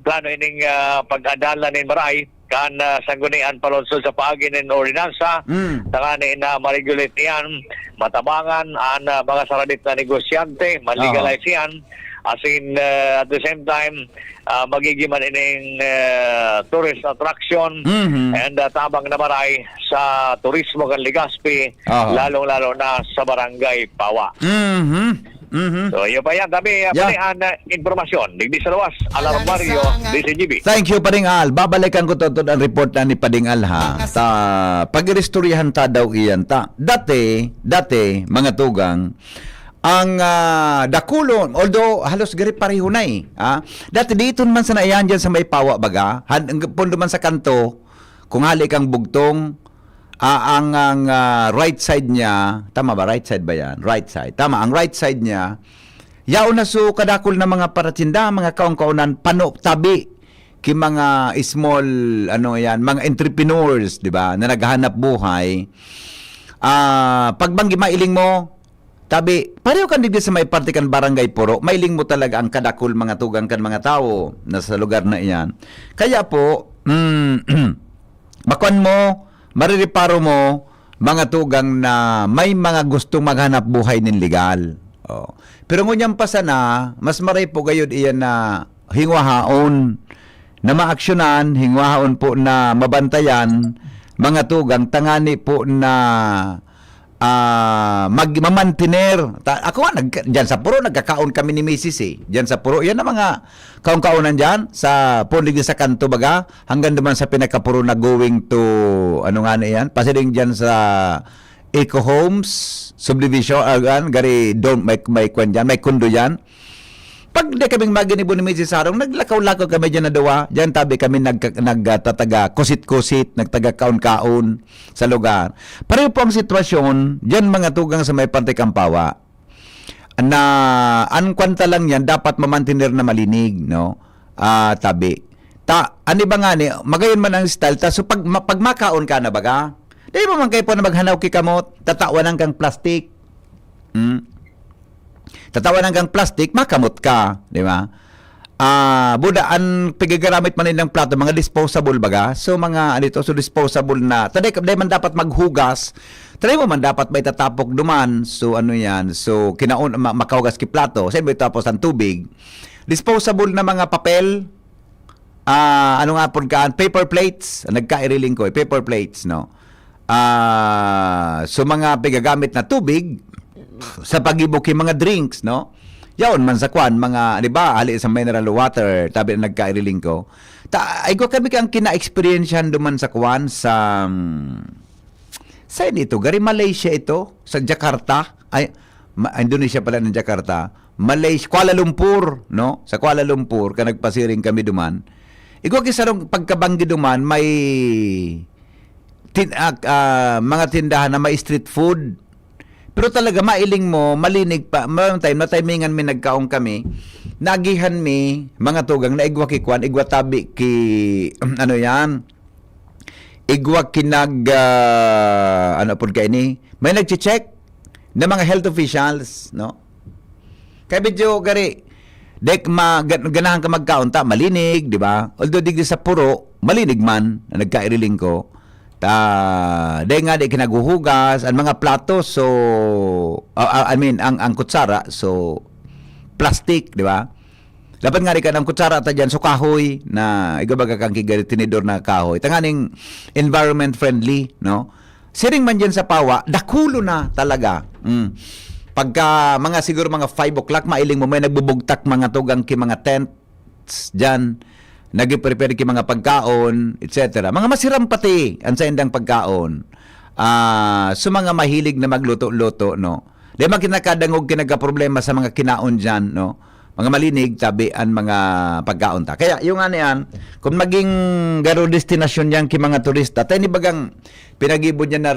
plano ining pag-adala nin maray, kan sanggunian palonsod sa paagi nin ordinansa, saka na ma-regulate yan, matabangan ang mga saradit na negosyante, ma-legalize yan, as in at the same time, magigiman ining tourist attraction, Mhm. and tabang na maray sa turismo kan Legazpi, Aha. lalong-lalo na sa Barangay Pawa. Mhm. Mhm. So, yun pa yan. Kami, Yeah. informasyon. Digdi sa luwas. Alarmario, DCGB. Thank you, Padingal. Babalikan ko to ang report na ni Padingal ha. Ta pag-restoryahan ta daw iyan ta. Dati, mga tugang, ang dakulon, although halos gari pareho na eh. Dati dito man sa naiyan dyan sa may Pawa baga, pundo man sa kanto, kung hali kang bugtong, ang right side niya, tama ba? Right side ba yan? Right side. Tama, ang right side niya, yaon na so kadakol na mga paratinda, mga kaong-kaunan, tabi, ki mga small, mga entrepreneurs, di ba, na naghahanap buhay. Pagbanggi mailing mo, tabi, pareho kan dito sa may parte kan barangay Puro, mailing mo talaga ang kadakol mga tugang kan mga tao na sa lugar na iyan. Kaya po, bakwan mo, maririparo mo mga tugang na may mga gustong maghanap buhay nin legal. Oh. Pero ngunyang pa sana, mas maray po gayod iyan na hingwahaon, na maaksyonan, hingwahaon po na mabantayan, mga tugang, tangani po na magmamantiner. Ako nga, dyan sa Puro, nagkakaon kami ni Mrs. Dyan sa Puro, yan ang mga kaon-kaunan dyan, sa pundig sa kanto baga, hanggang naman sa pinakapuro na going to, na yan, pasiling dyan sa Eco Homes, subdivision, gari, may kwan dyan, may kundo dyan. Pag di kaming maginibo ni Mrs. Sarong, naglakaw-lakaw kami dyan na dawa. Dyan tabi kami nagtataga kusit-kusit, nagtaga kaon-kaon sa lugar. Pareho po ang sitwasyon, dyan mga tugang sa may Pantai Kampawa, na ankwanta lang yan, dapat mamantinir na malinig, no? Tabi. Ani ba nga ni, magayon man ang style, so pag makaon ka na baga, di ba man kayo po na maghanaw kikamot, tatawan kang plastic, tatawan kang plastic, makamot ka, di ba? Budaan pigigaramit man nilang plato, mga disposable baga. So mga so disposable na. Taday man dapat maghugas. Taday mo man dapat may tatapok duman. So yan. So kinaon makahugas ki plato. Siyempre tapos ang tubig. Disposable na mga papel. Paper plates. Nagkairiling ko, paper plates, no. So mga pigagamit na tubig, sa pagibuki mga drinks, no? Yaon man sa kwan, mga, di ba, ali sa mineral water, tabi na nagkairiling ko. Ay ko kami kang kina-experiencehan duman sa kwan, sa dito, gari Malaysia ito, sa Jakarta, Indonesia pala ng Jakarta, Malaysia, Kuala Lumpur, no? Sa Kuala Lumpur, ka nagpasiring kami duman. Ikaw kisarong pagkabanggi duman, may mga tindahan na may street food. Pero talaga mailing mo, malinig pa. Maraming time, natimingan mi nagkaong kami. Nagihan mi, mga tugang na igwa kikwan, igwa tabi ki, ano yan, igwa kinag, ano po ka ini, may nag-check na mga health officials, no? Kaya medyo gari, dek ganahan ka magkaunta, malinig, di ba? Although digdi sa puro, malinig man, na nagkairiling ko. Dahil nga di kinaguhugas ang mga plato, so I mean ang kutsara, so plastic, di ba? Dapat nga di ka ng kutsara ta dyan, so kahoy na igabaga kang tinidor na kahoy, tanganing environment friendly, no? Siring man dyan sa pawa, dakulo na talaga. Pagka mga siguro mga 5 o'clock, mailing mo may nagbubugtak mga tugang ki mga tents dyan, nag-prepare ki mga pagkaon, etc. Mga masiram pati ang sa indang pagkaon. So mga mahilig na magluto-luto, no? Di man kinakadangog kinagaproblema sa mga kinaon dyan, no? Mga malinig, tabi ang mga pagkaon ta. Kaya yung ano yan, kung maging garo destinasyon yan ki mga turista, tayo ni bagang pinag-ibod niya na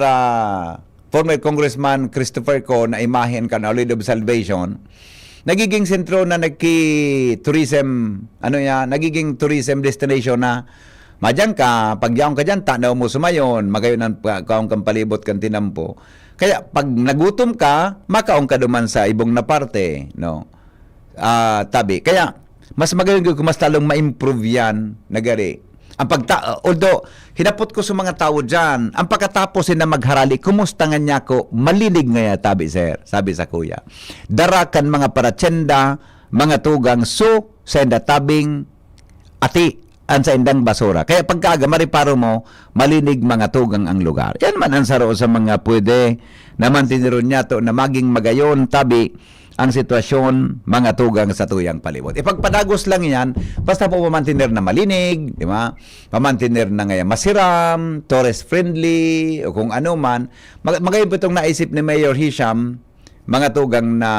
former Congressman Christopher Ko na imahen ka na Lord of Salvation, nagiging sentro na tourism, ano yan, nagiging tourism destination na madyan ka, pagyaon ka dyan, tanaw mo sumayon, magayon ang kaong kang palibot kang tinampo. Kaya pag nagutom ka, makaong ka duman sa ibong na parte, no? Tabi. Kaya, mas magayon kung mas talong ma-improve yan, nagari. Although, hinapot ko sa mga tao dyan, ang pagkatapos na magharali, kumusta nga niya ko, malinig nga tabi, sir, sabi sa kuya. Darakan mga paratsenda, mga tugang, so, sa enda tabing, ati, ang sa indang basura. Kaya pagkaga, mariparo mo, malinig mga tugang ang lugar. Yan man ang saro sa mga pwede naman tiniron niya to na maging magayon, tabi, ang sitwasyon, mga tugang sa tuyang palibot. Ipagpadagos lang yan, basta po pamantiner na malinig, di ba? Pamantiner na ngayon masiram, tourist friendly, o kung ano man. Magayon po itong naisip ni Mayor Hisham, mga tugang na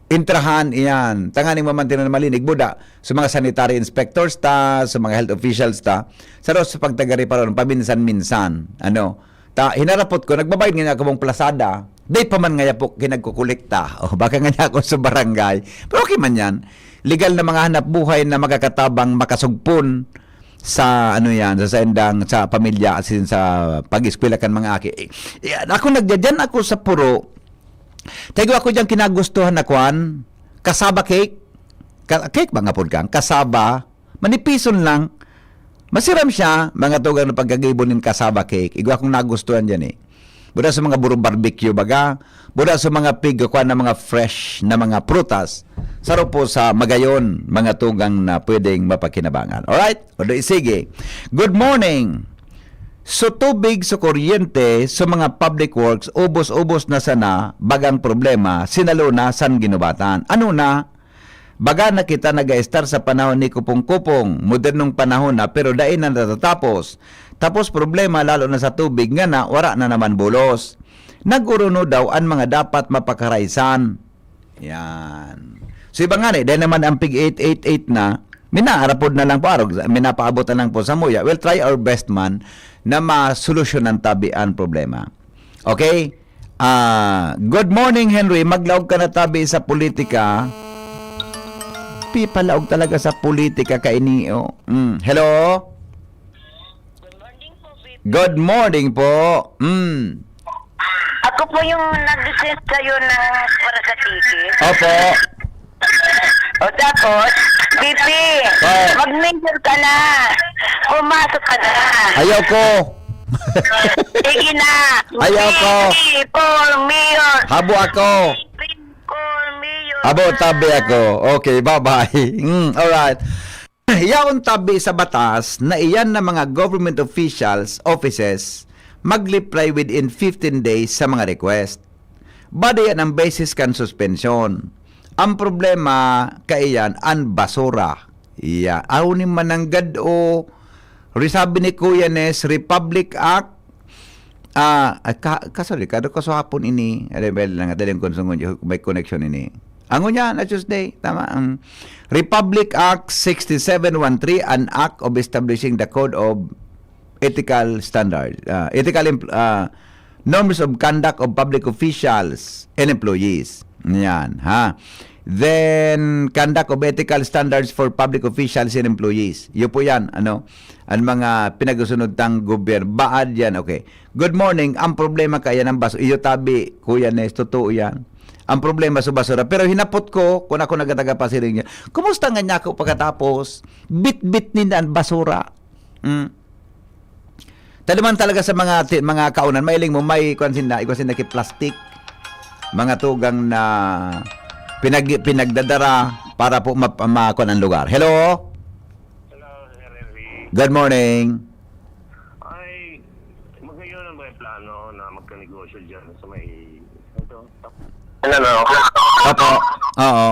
intrahan iyan, tanganing mamantiner na malinig, buda, sa mga sanitary inspectors ta, sa mga health officials ta, sa pagtagari pa ron, paminsan-minsan, ano, hinarapot ko, nagbabayad nga ako mong plasada, dahil pa man nga po kinagkukulikta. O baka nga ako sa barangay. Pero okay man yan. Legal na mga hanap buhay na magkakatabang makasugpon sa ano yan, sa endang, sa pamilya, asin sa pag-eskwela kan mga aki. Ako nagdyan ako sa puro. Tayo ako dyan kinagustuhan na kwan, kasaba cake. Cake ba nga po kang? Kasaba. Manipison lang. Masiram siya, mga tugang na pagkagibonin kasaba cake. Igwa akong nagustuhan dyan eh. Buda sa mga burong barbecue baga, buda sa mga pig na mga fresh na mga prutas, saro po sa magayon, mga tugang na pwedeng mapakinabangan. Alright? O sige. Good morning. So tubig sa kuryente sa mga public works, ubos-ubos na sana, bagang problema, sinalo na san ginubatan. Ano na? Baga na kita nag-a-star sa panahon ni Kupong-Kupong, modernong panahon na pero dain na natatapos. Tapos problema lalo na sa tubig nga na wala na naman bulos. Naguruno daw ang mga dapat mapakaraisan. Yan. So iba nga dahil naman ang pig 888 na, minaarapod na lang po arog, minapaabot na lang po sa muya. We'll try our best man na masolusyonan tabi ang problema. Okay? Good morning Henry, maglaog ka na tabi sa politika. Palaog talaga sa politika kainio. Hello? Good morning po. Ako po yung nag-send sa'yo ng para sa ticket. Opo. O tapos, Pipi, mag-major ka na. Pumasok ka na. Ayaw ko. Sige na. Ayaw ko. Pipi, for mayor. Habo ako. Pipi, for mayor. Habo tabi ako. Okay, bye-bye. Alright. Yaon tabi sa batas na iyan na mga government officials, offices, mag-reply within 15 days sa mga request. Bada yan ang basis kan suspension. Ang problema kaiyan ang basura. Iya, aw ni mananggad o risabi ni Kuya Nes Republic Act kasali kada ko sa hapon ini level lang adaling konsungon may connection ini. Angon niya na Tuesday tama ang Republic Act 6713 an act of establishing the code of ethical standards norms of conduct of public officials and employees. Yan ha. Then, conduct of ethical standards for public officials and employees. Yun po yan, ang mga pinagsusunod ng gobyerno. Baad yan, okay. Good morning, ang problema kaya ng basura. Iyo tabi, Kuya Nes, totoo yan. Ang problema sa basura. Pero hinapot ko, kung ako nagatagapasiring niya, kumusta nga niya ako pagkatapos? Bit-bit nila ang basura. Taliman talaga sa mga kaunan, mailing mo, may ikwasin na plastic, mga tugang na pinagdadara para po makuha ang lugar. Hello? Hello, Sir Henry. Good morning. Ay, magayon ba yung plano na magka-negosyo dyan sa may... Ano? Opo. Oo.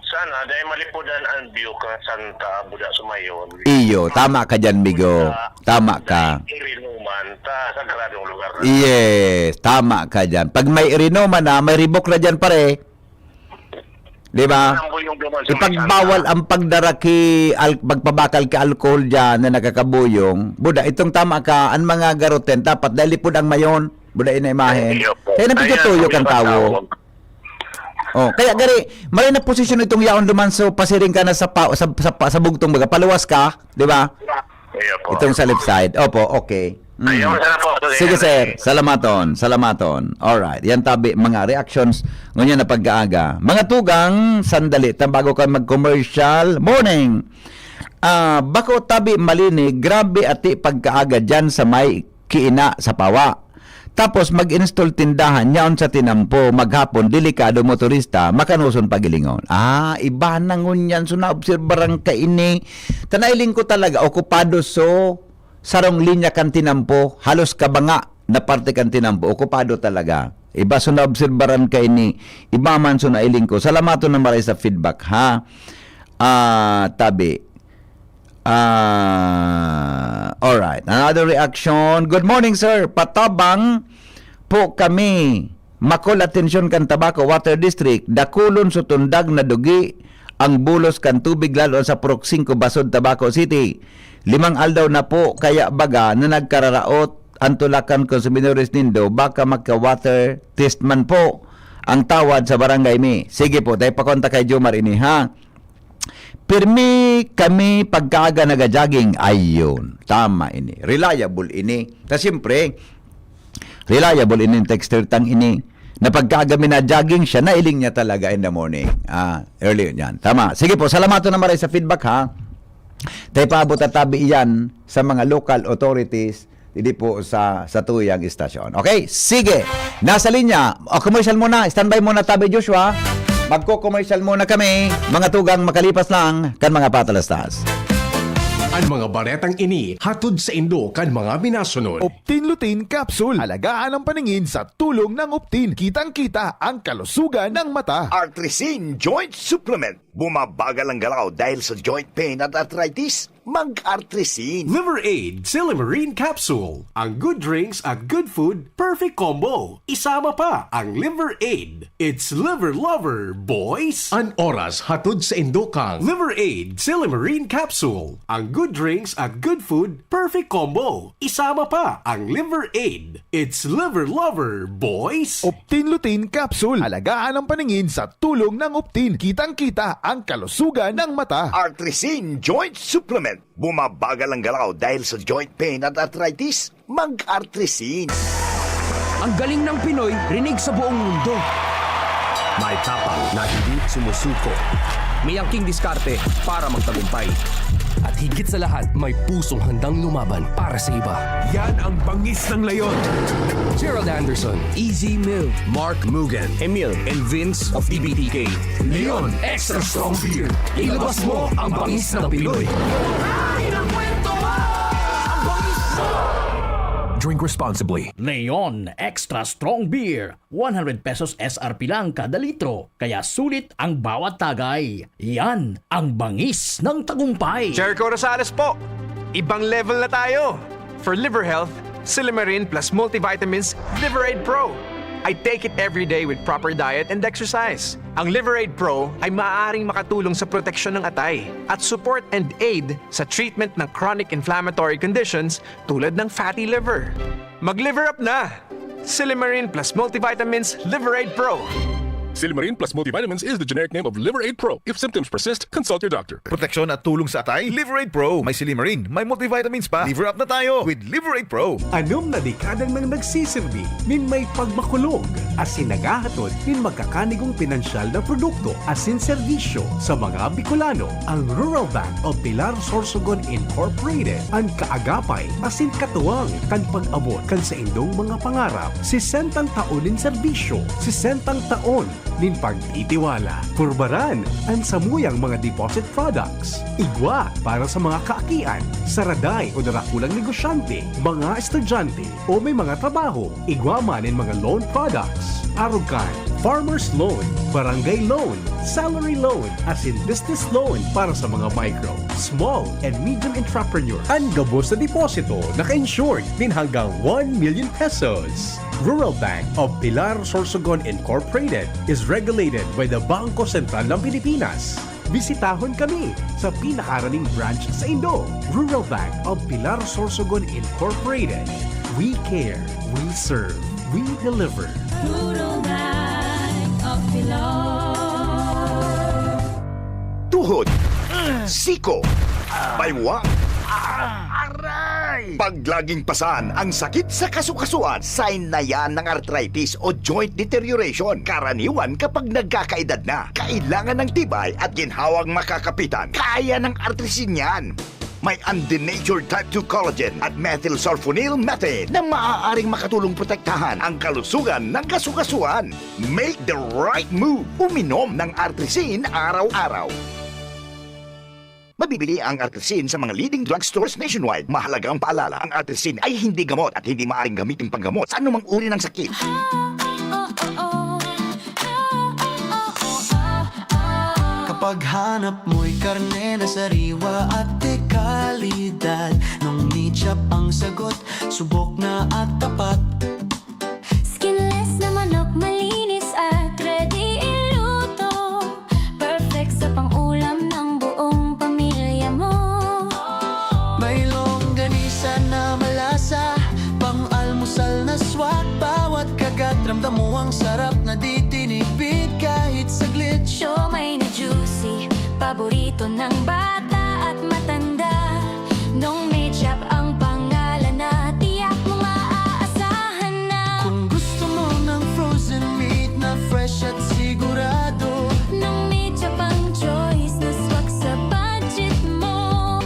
Sana, dahil malipudan ang view ka Santa Buda Sumayon. Iyo, tama ka dyan, Migo. Tama ka. Irinuman, sa gradong lugar. Yes, tama ka dyan. Pag may irinoma na, may ribok na dyan pare. Di ba? Ipagbawal ang pagdaraki, pagpabakal ka alcohol dyan na nakakabuyong. Buda, itong tama ka, ang mga garoten, dapat dahil lipod ang mayon. Buda, inaimahin. Kaya napitutuyo kang tawo. Oh, kaya gari, mali na posisyon itong yaon dumanso, pasiring ka na sa bugtong baga, paluwas ka, di ba? Itong sa left side. Opo, okay. Sige sir, salamaton. Alright, yan tabi mga reactions ngunyan na pag-aaga. Mga tugang, sandali, bago ka mag-commercial. Morning! Bako tabi malini, grabe ati pagkaaga dyan sa may kiina sa pawa. Tapos mag-install tindahan yaon sa tinampo, maghapon, delikado motorista, makanuson pagilingon. Iba na ngunyan, so na-obserbaran ka ini. Tanailing ko talaga, okupado so, sarong linya kan tinampo, halos kabanga na parte kan tinampo, okupado talaga. Iba so na-obserbaran ka ini, iba man so nailing ko. Salamato na maray sa feedback, ha? Tabi. Alright, another reaction. Good morning, sir. Patabang po kami. Makol atensyon kan Tabaco Water District. Dakulon so tundag na dugi ang bulos kan tubig lalo sa Purok 5 Basod, Tabaco City. 5 aldaw na po kaya baga na nagkararaot ang tulakan konsuminores nindo baka magka-water test man po ang tawad sa barangay mi. Sige po, tayo pakonta kay Jomar ini, ha? Pirmi kami pagkaaga naga-jogging. Ayun, tama ini. Reliable ini. Siyempre, reliable ini texter tang ini. Na pagkaaga na jogging, siya nailing niya talaga in the morning. Early yan. Tama. Sige po, salamato na maray sa feedback, ha? Tayo paabot at tabi yan sa mga local authorities hindi po sa tuyang istasyon. Okay? Sige. Nasa linya. Commercial muna. Standby muna tabi, Joshua. Magko-commercial muna kami, mga tugang makalipas lang kan mga patalastas. Ang mga baretang ini hatod sa Indo kan mga minasunod. Optin Lutein Capsule. Alagaan ang paningin sa tulong ng Optin. Kitang-kita ang kalusugan ng mata. Artrisin Joint Supplement. Bumabagal ang galaw dahil sa joint pain at arthritis. Mag-Artrisin. Liver Aid Silimarine Capsule. Ang good drinks at good food, perfect combo. Isama pa ang Liver Aid. It's liver lover, boys. An oras hatod sa Indo kang Liver Aid Silimarine Capsule. Ang good drinks at good food, perfect combo. Isama pa ang Liver Aid. It's liver lover, boys. Optin Lutein Capsule. Alagaan ang paningin sa tulong ng Optin. Kitang-kita ang kalusugan ng mata. Artrisin Joint Supplement. Bumabagal ang galaw dahil sa joint pain at arthritis. Mag-Artrisin. Ang galing ng Pinoy, rinig sa buong mundo. May tapang na hindi sumusuko. May angking diskarte para magtagumpay. At higit sa lahat, may pusong handang lumaban para sa iba. Yan ang bangis ng leyon. Gerald Anderson, Easy Mill, Mark Mugen, Emil, and Vince of EBTK. Leon Extra Strong Beer. Ilabas mo ang bangis ng Pinoy. Drink responsibly. Leon Extra Strong Beer, 100 pesos SRP lang kada litro, kaya sulit ang bawat tagay. Yan ang bangis ng tagumpay. Jericho Rosales po. Ibang level na tayo. For liver health, Silimarin plus multivitamins Liverade Pro. I take it every day with proper diet and exercise. Ang Liverade Pro ay maaaring makatulong sa proteksyon ng atay at support and aid sa treatment ng chronic inflammatory conditions tulad ng fatty liver. Mag-liver up na! Silimarin plus multivitamins Liverade Pro. Silimarin plus multivitamins is the generic name of Liverade Pro. If symptoms persist, consult your doctor. Proteksyon at tulong sa atay, Liverade Pro. May Silimarin, may multivitamins pa. Liver up na tayo with Liverade Pro. Anom na dekadang nang nagsisilbi, min may pagmakulog, asin nagahatod, min magkakanigong pinansyal na produkto, asin serbisyo sa mga Bicolano. Ang Rural Bank of Pilar Sorsogon Incorporated, ang kaagapay, asin katuwang, kan pag-abot kan sa indong mga pangarap, 60 taon in serbisyo, 60 taon nin pag-itiwala. Kurbaran ang samuyang mga deposit products. Igwa para sa mga kaakian, saraday o darakulang negosyante, mga estudyante o may mga trabaho. Igwa man in mga loan products. Arugan, farmer's loan, barangay loan, salary loan, as in business loan para sa mga micro, small and medium entrepreneur. Ang gabos na deposito naka-insured din hanggang 1 million pesos. Rural Bank of Pilar Sorsogon Incorporated is regulated by the Bangko Sentral ng Pilipinas. Bisitahon kami sa pinakaraning branch sa Indo. Rural Bank of Pilar Sorsogon Incorporated. We care, we serve, we deliver. Rural Bank of Pilar. Tuhod, siko, baywang, pag laging pasan ang sakit sa kasukasuan, sign na yan ng arthritis o joint deterioration. Karaniwan kapag nagkakaedad na, kailangan ng tibay at ginhawang makakapitan. Kaya ng artrisin yan. May undenatured type 2 collagen at methylsulfonyl methane na maaaring makatulong protektahan ang kalusugan ng kasukasuan. Make the right move. Uminom ng artrisin araw-araw. Mabibili ang artrisin sa mga leading drugstores nationwide. Mahalagang paalala, ang artrisin ay hindi gamot at hindi maaaring gamitin panggamot sa anumang uri ng sakit. Kapag hanap mo'y karne na sariwa at dekalidad, nung meat-chop ang sagot, subok na at tapat. Skinless na manok, malinis at ready iluto. Perfect sa pang-ulam ng buong pamilya mo. May longganisa na malasa, pang-almusal na swak. Bawat kagat ramdam mo ang sarap na di tinipid kahit saglit. Siomay na juicy, paborito ng bata at matanda. Nung meat-chop ang pangalan na tiyak mo maaasahan na. Kung gusto mo ng frozen meat na fresh at sigurado, nung meat-chop ang choice na swak sa budget mo.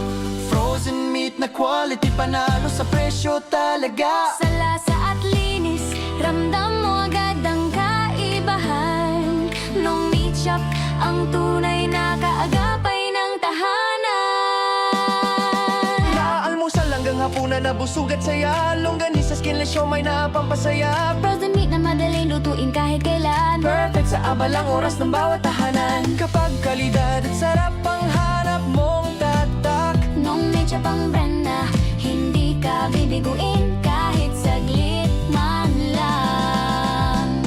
Frozen meat na quality, panalo sa presyo talaga. Sa lasa at linis, ramdam mo agad ang kaibahan. Nung meat-chop ang tunay na kaagapay ng tahanan. Naalmusal hanggang hapunan na busog at saya. Longganisa, skinless, siomay na pampasaya. Frozen meat na madaling lutuin kahit kailan. Perfect sa abalang oras ng bawat tahanan. Kapag kalidad at sarap ang hanap mong tatak. Nung meat-chop ang brand na hindi ka bibiguin kahit saglit man lang.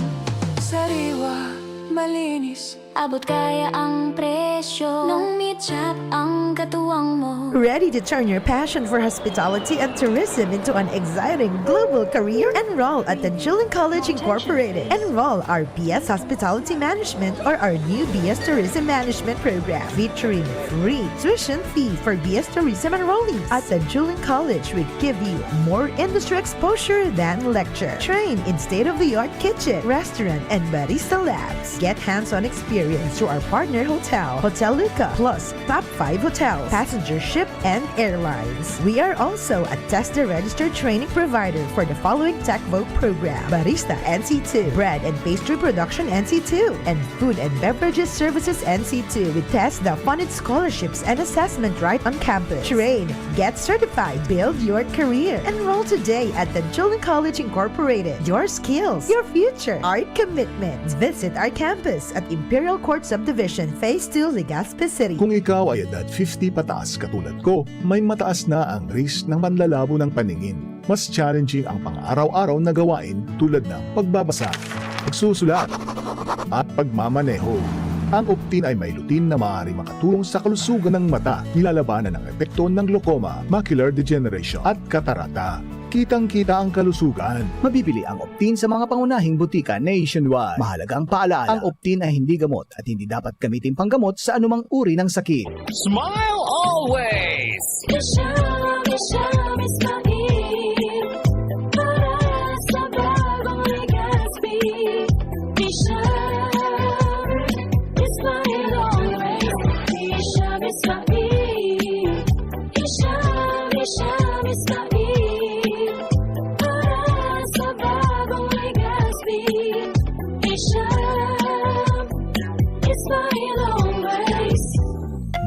Sariwa, malinis, abot kaya ang presyo. Nung meat-chop ang katuwang mo. Ready to turn your passion for hospitality and tourism into an exciting global career? Enroll at the Julian College Incorporated. Enroll our BS Hospitality Management or our new BS Tourism Management program featuring free tuition fee for BS Tourism enrollees. At the Julian College, we give you more industry exposure than lecture. Train in state-of-the-art kitchen, restaurant, and barista labs. Get hands-on experience through our partner hotel, Hotel Luca, plus top 5 hotels, passenger ship, and airlines. We are also a TESDA registered training provider for the following TechVogue program: Barista NC2, Bread and Pastry Production NC2, and Food and Beverages Services NC2 with TESDA funded scholarships and assessment right on campus. Train, Get certified. Build your career. Enroll today at the Julian College Incorporated. Your skills, your future, our commitment. Visit our campus at Imperial Court Subdivision, Phase 2, Legazpi City. Kung ikaw ay edad 50 pataas katulad ko, may mataas na ang risk ng panlalabo ng paningin. Mas challenging ang pang-araw-araw na gawain tulad ng pagbabasa, pagsusulat, at pagmamaneho. Ang Optin ay may lutin na maaari makatulong sa kalusugan ng mata, nilalabanan ang epekto ng glaucoma, macular degeneration at katarata. Kitang-kita ang kalusugan. Mabibili ang Optin sa mga pangunahing butika nationwide. Mahalaga ang paalala, ang Optin ay hindi gamot at hindi dapat gamitin panggamot sa anumang uri ng sakit. Smile always!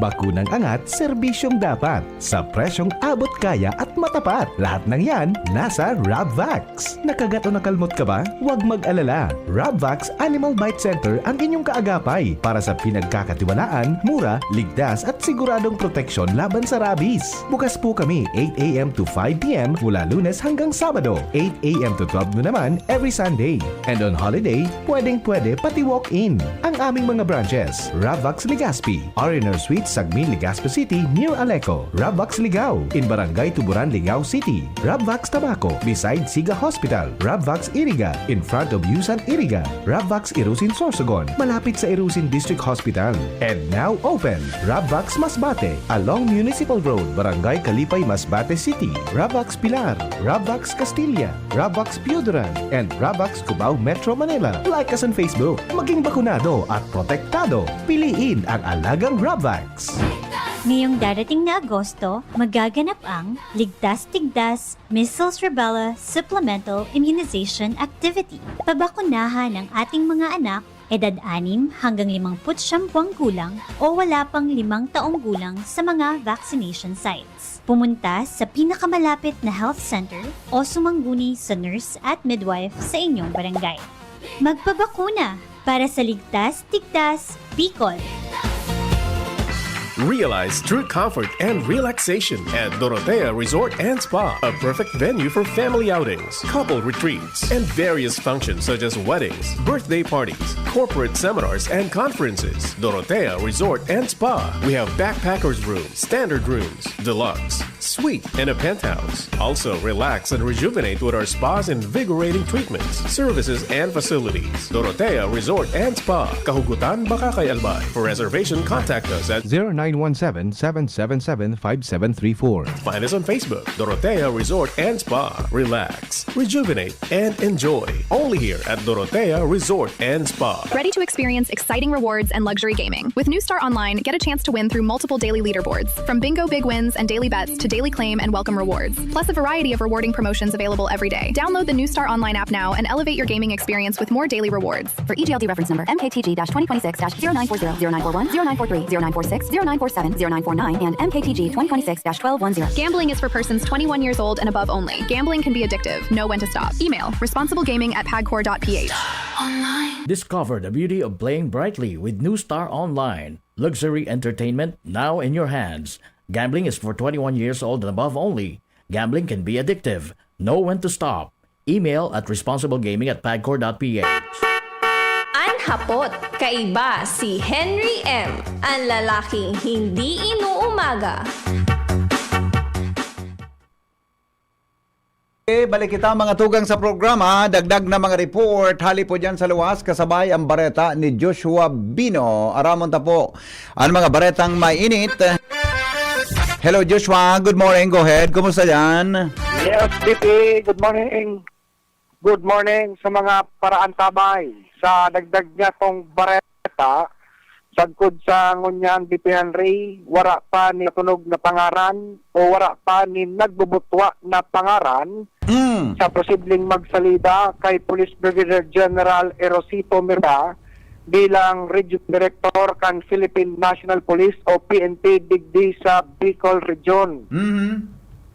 Bakunang angat, serbisyong dapat. Sa presyong abot kaya at matapat. Lahat ng yan, nasa Rabvax. Nakagat o nakalmot ka ba? Huwag mag-alala. Rabvax Animal Bite Center ang inyong kaagapay para sa pinagkakatiwalaan, mura, ligtas at siguradong proteksyon laban sa rabies. Bukas po kami 8 a.m. to 5 p.m. mula Lunes hanggang Sabado. 8 a.m. to 12 noon naman every Sunday. And on holiday, pwedeng-pwede pati walk-in. Ang aming mga branches, Rabvax Legazpi, R&R Suites Sagmin, Legazpi City, near Aleco. Rabvax Ligao, in Barangay Tuburan, Ligao City. Rabvax Tabaco, beside Siga Hospital. Rabvax Iriga, in front of Yusan Iriga. Rabvax Irusin Sorsogon, malapit sa Irusin District Hospital. And now open, Rabvax Masbate, along Municipal Road, Barangay Kalipay, Masbate City. Rabvax Pilar, Rabvax Castilla, Rabvax Piuduran, and Rabvax Cubao Metro Manila. Like us on Facebook, maging bakunado at protektado. Piliin ang alagang Rabvax. Ngayong darating na Agosto, magaganap ang Ligtas Tigdas Measles Rubella Supplemental Immunization Activity. Pabakunahan ang ating mga anak, edad 6 hanggang 59 buwang gulang o wala pang 5 taong gulang sa mga vaccination sites. Pumunta sa pinakamalapit na health center o sumangguni sa nurse at midwife sa inyong barangay. Magpabakuna para sa Ligtas Tigdas Bicol. Realize true comfort and relaxation at Dorotea Resort and Spa, a perfect venue for family outings, couple retreats, and various functions such as weddings, birthday parties, corporate seminars, and conferences. Dorotea Resort and Spa. We have backpackers rooms, standard rooms, deluxe, suite, and a penthouse. Also, relax and rejuvenate with our spas and invigorating treatments, services, and facilities. Dorotea Resort and Spa, Kahugutan, Bakakay, Albay. For reservation, contact us at 0917-777-5734. Find us on Facebook, Dorotea Resort and Spa. Relax, rejuvenate, and enjoy. Only here at Dorotea Resort and Spa. Ready to experience exciting rewards and luxury gaming? With New Star Online, get a chance to win through multiple daily leaderboards. From bingo big wins and daily bets to daily claim and welcome rewards. Plus a variety of rewarding promotions available every day. Download the New Star Online app now and elevate your gaming experience with more daily rewards. For EGLD reference number MKTG-2026-0940, 0940, 0943, 0946, 0947, 0949, and MKTG 2026-1210. Gambling is for persons 21 years old and above only. Gambling can be addictive. Know when to stop. Email responsiblegaming@pagcor.ph. Discover the beauty of playing brightly with New Star Online. Luxury entertainment now in your hands. Gambling is for 21 years old and above only. Gambling can be addictive. Know when to stop. Email at responsiblegaming@pagcor.ph. Anhapot, kaiba si Henry M. Ang lalaking hindi inuumaga. Balik kita mga tugang sa programa. Dagdag na mga report. Hali po dyan sa luwas. Kasabay ang bareta ni Joshua Bino. Aramon ta po ang mga baretang may init. Hello Joshua, good morning. Go ahead. Kumusta dyan? Yes, BP. Good morning. Good morning sa mga paraan tabay. Sa dagdag niya tong bareta, sagkod sa ngunyan BP Henry, wara pa ni tunog na pangaran o wara pa ni nagbubutwa na pangaran sa posibleng magsalida kay Police Brigadier General Erosito Mirda bilang Region Director kan Philippine National Police o PNP digdi sa Bicol Region.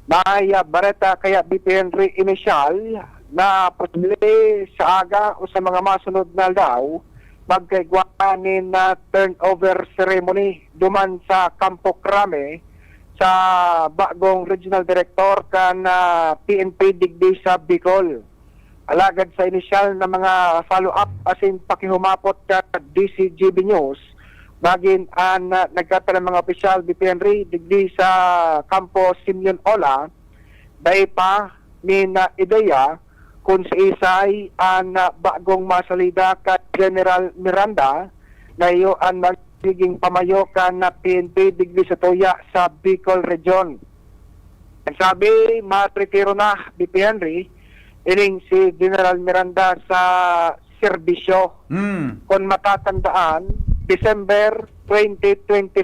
Maya Bareta kaya BPN initial na posible sa aga o sa mga masunod na daw magkaigwanin na turnover ceremony duman sa Campo Crame sa bagong Regional Director kan PNP digdi sa Bicol. Alagad sa initial na mga follow-up asin pakihumapot ka DCGB News bagin ang nagkatalang mga opisyal BPNRI digdi sa Campo Simeon Ola dahil pa ni na ideya kung sa isay ang bagong masalida ka General Miranda na iyo ang magiging pamayo ka na PNP digdi sa Toya sa Bicol Region. Ang sabi, matritiro na BPNRI ining si General Miranda sa serbisyo. Kung matatandaan, December 2025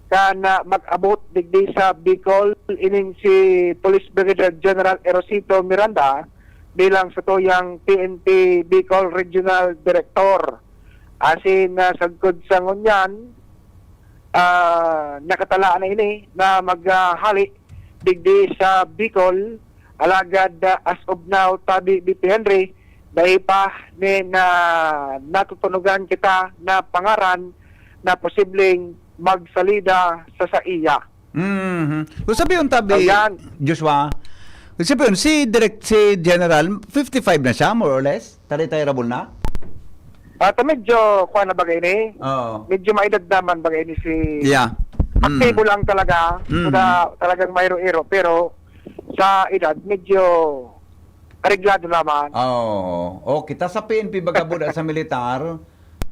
kana mag-abot digdi sa Bicol ining si Police Brigadier General Erosito Miranda bilang sa toyang PNP Bicol Regional Director. Asin sagkod sa ngunyan, nakatalaan na ini na maghali digdi sa Bicol alagad as of now tabi BP Henry dahil pa ni na natutunugan kita na pangaran na posibleng magsalida sa SAIA. Kung sabi yung tabi, Joshua, kung sabi yun, si General, 55 na siya, more or less? Retirable na? Medyo, kuha na bagay ni. Medyo maedad naman bagay ni si... Yeah. Aktibo lang talaga. Talagang mayro-iro. Pero sa edad, medyo... Areglado naman. Okay. Tas sa PNP bagabod sa militar,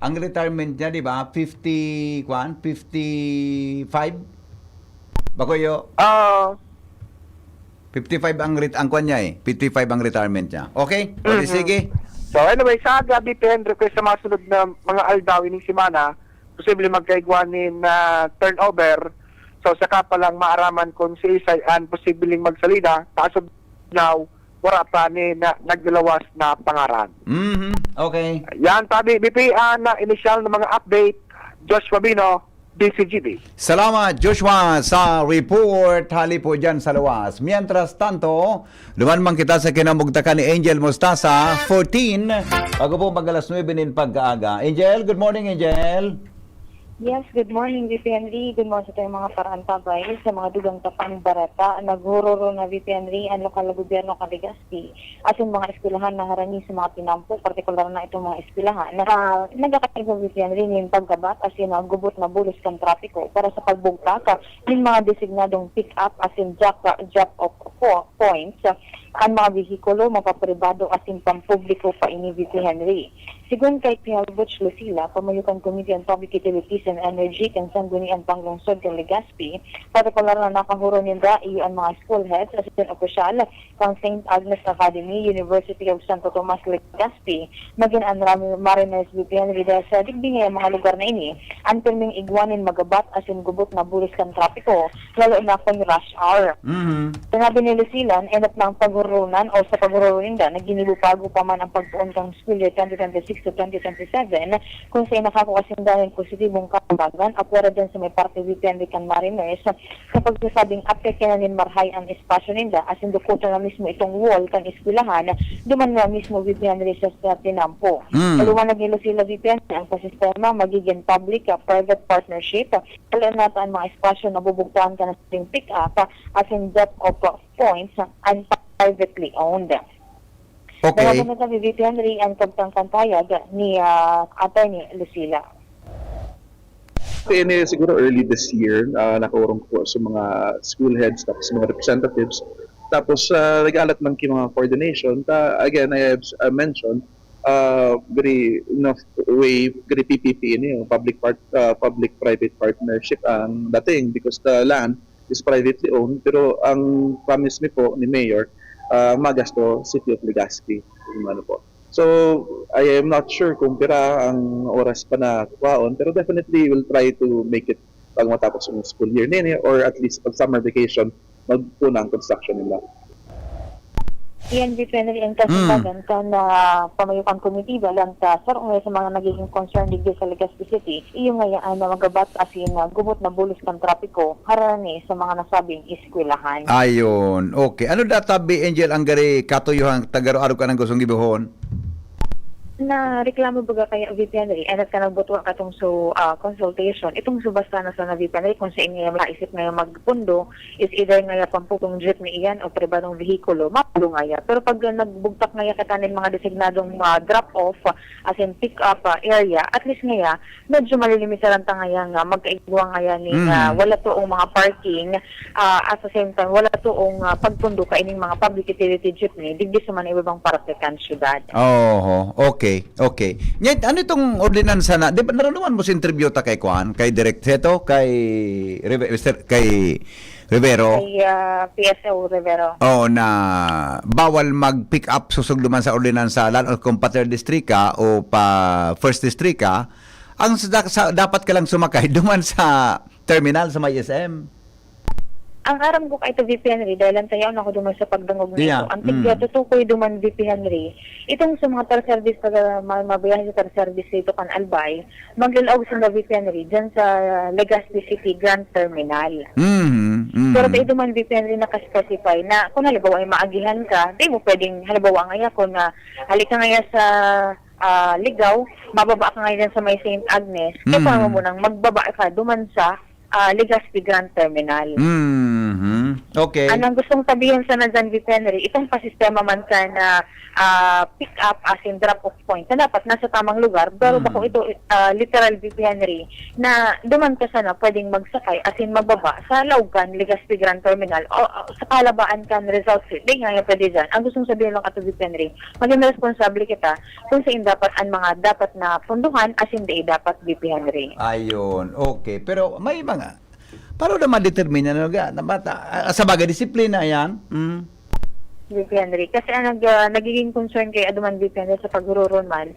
ang retirement niya, di ba? 55? Bagoyo? 55 ang kwan niya 55 ang retirement niya. Okay? Sige. So anyway, sa gabi request sa mga sunod na mga aldaw ining simana, posible magkaigwanin na turnover. So saka pa lang maaraman kung si Isay an posibleng magsalida. As of now, wala pa ni na nagdalawas na pangaran. Okay. Yan, tabi, BP, na initial na mga update, Joshua Bino, DCGB. Salamat, Joshua, sa report. Hali po dyan sa luwas. Mientras tanto, luman man kita sa kinamugtakan ni Angel Mostasa, 14, bago po mag-alas 9 nin pag-aaga. Angel, good morning, Angel. Yes, good morning, VP Henry. Good morning sa tayong mga parantabay sa mga dugang tapang barata. Naghururo na VP Henry ang lokal na gobyerno Kaligasti at yung mga eskwelahan na harani sa mga pinampo, partikular na itong mga eskwelahan. Nagkakatig sa VP Henry yung paggabat as yung gubot na bulos kang trapiko para sa pagbugtaka yung mga designadong pick-up as in drop-off points ang mga vehikulo mapapribado as in pampubliko pa ini VP Henry. Sigun kay Pial Butch Lucila, Pamayukan Committee on Public Utilities and Energy, kan Sangguniang Panglungsod ng Legazpi, partikular na nakahuro nila iyo ang mga school heads, assistant opisyal, kang St. Agnes Academy, University of Santo Tomas, Legazpi, maging ang Mariners VP Henry dahil sa digbingay ang mga lugar na ini, ang pirming igwanin magabat as in gubot na bulis kan trapiko, lalo na kung rush hour. Sinabi ni Lucila, end up ng paghurunan o sa paghurunan na ginibupago pa man ang pagpuon kang school year 2026 to 2027 kung sa'yo nakakasindahan positibong kambagan apwera din sa may parte VP kan Mariners kapag sasabing apeke na nin marhay ang espasyo nila as in dukuta na mismo itong wall kan iskwilahan duman na mismo VP sa tinampo. Kaluwanag nila sila VP ang pasistema magiging public-private partnership kailan natin ang mga espasyo na bubugtaan ka na sa pick-up as in depth of points and privately owned. Okay. Kaya na kami VP Henry ang pagtangkantayag ni Atty. Lucila. Ini siguro early this year, nakaurong ko sa mga school heads tapos mga representatives. Tapos nag-alat man ki mga coordination. Again, I have mentioned very enough way, very PPP ini, public-private partnership ang dating because the land is privately owned. Pero ang promise ni po ni Mayor, magasto City of Legazpi. Ano po. So, I am not sure kung pira ang oras pa na kuwaon, pero definitely we'll try to make it pag matapos yung school year nila or at least pag summer vacation, magpuna ang construction nila. Iyan VPNRI ang kasambagan ka na pamayukan komitiba lang ta sarong sa mga nagiging concern digdi sa Legazpi City. Iyo ngayaan na magabat asin gubot na bulos kan trapiko harani sa mga nasabing eskwelahan. Ayon. Okay. Ano databi Angel ang gari katuyuhang tagaro-aro ka ng gustong gibuhon? Na reklamo baga kaya VPNRI ay nagkanagbutuan katong consultation itong subasta na sa VPNRI kung sa inyo maisip ngayon magpundo is either ngaya pamputong jeepney iyan o pribadong vehikulo mapulo ngaya pero pag nagbugtak ngaya katanin mga designadong drop off as in pick up area at least ngaya medyo malilimisaran ta ngaya nga magkaigwa ngaya ni wala toong mga parking at the same time wala toong pagpundo kaining mga public utility jeepney digdi sa man ibang parte kan syudad. Oh, okay. Okay. Ngayon, ano itong ordinansa na, di ba naranuman mo sa interview ta kay Juan, kay Direk Seto, kay Rivero? Kay PSO Rivero. Oh, na bawal mag-pick up susog duman sa ordinansa, lalo kung pa 3rd district ka o pa 1st district ka, ang dapat ka lang sumakay duman sa terminal sa may SM. Ang aram ko kay ito VPNRI dahil tayo na ako duman sa pagdangog nito. Yeah. Ang tigya tutukoy duman VPNRI. Itong sa mga tar-service taga mabayahan sa tar-service dito kan Albay, maglalaog sa VPNRI dyan sa Legazpi City Grand Terminal. Pero tayo duman VPNRI nakaspecify na kung halimbawa ay maagihan ka, di mo pwedeng halimbawa ngaya kung halika ngaya sa Ligaw, mababa ka ngayon sa may St. Agnes, kaya paano mo nang magbaba ka duman sa Legazpi Grand Terminal. Okay. Anong gustong sabihin sa Nazan VPNRI, itong pasistema man ka na pick up as in drop off point na dapat nasa tamang lugar, pero bako ito literal VPNRI na duman ka sana pwedeng magsakay as in mababa sa Laugan, Legazpi Grand Terminal o sa Kalabaan kan Result City. Di nga pwede dyan. Ang gustong sabihin lang ato VPNRI, maging responsable kita kung saan dapat ang mga dapat na punduhan as in di dapat VPNRI. Ayun. Okay. Pero may mga paano naman determine na bata sa bagay disiplina yan? VPNRI. Kasi nagiging concern kay Aduman VPNRI sa pagruron man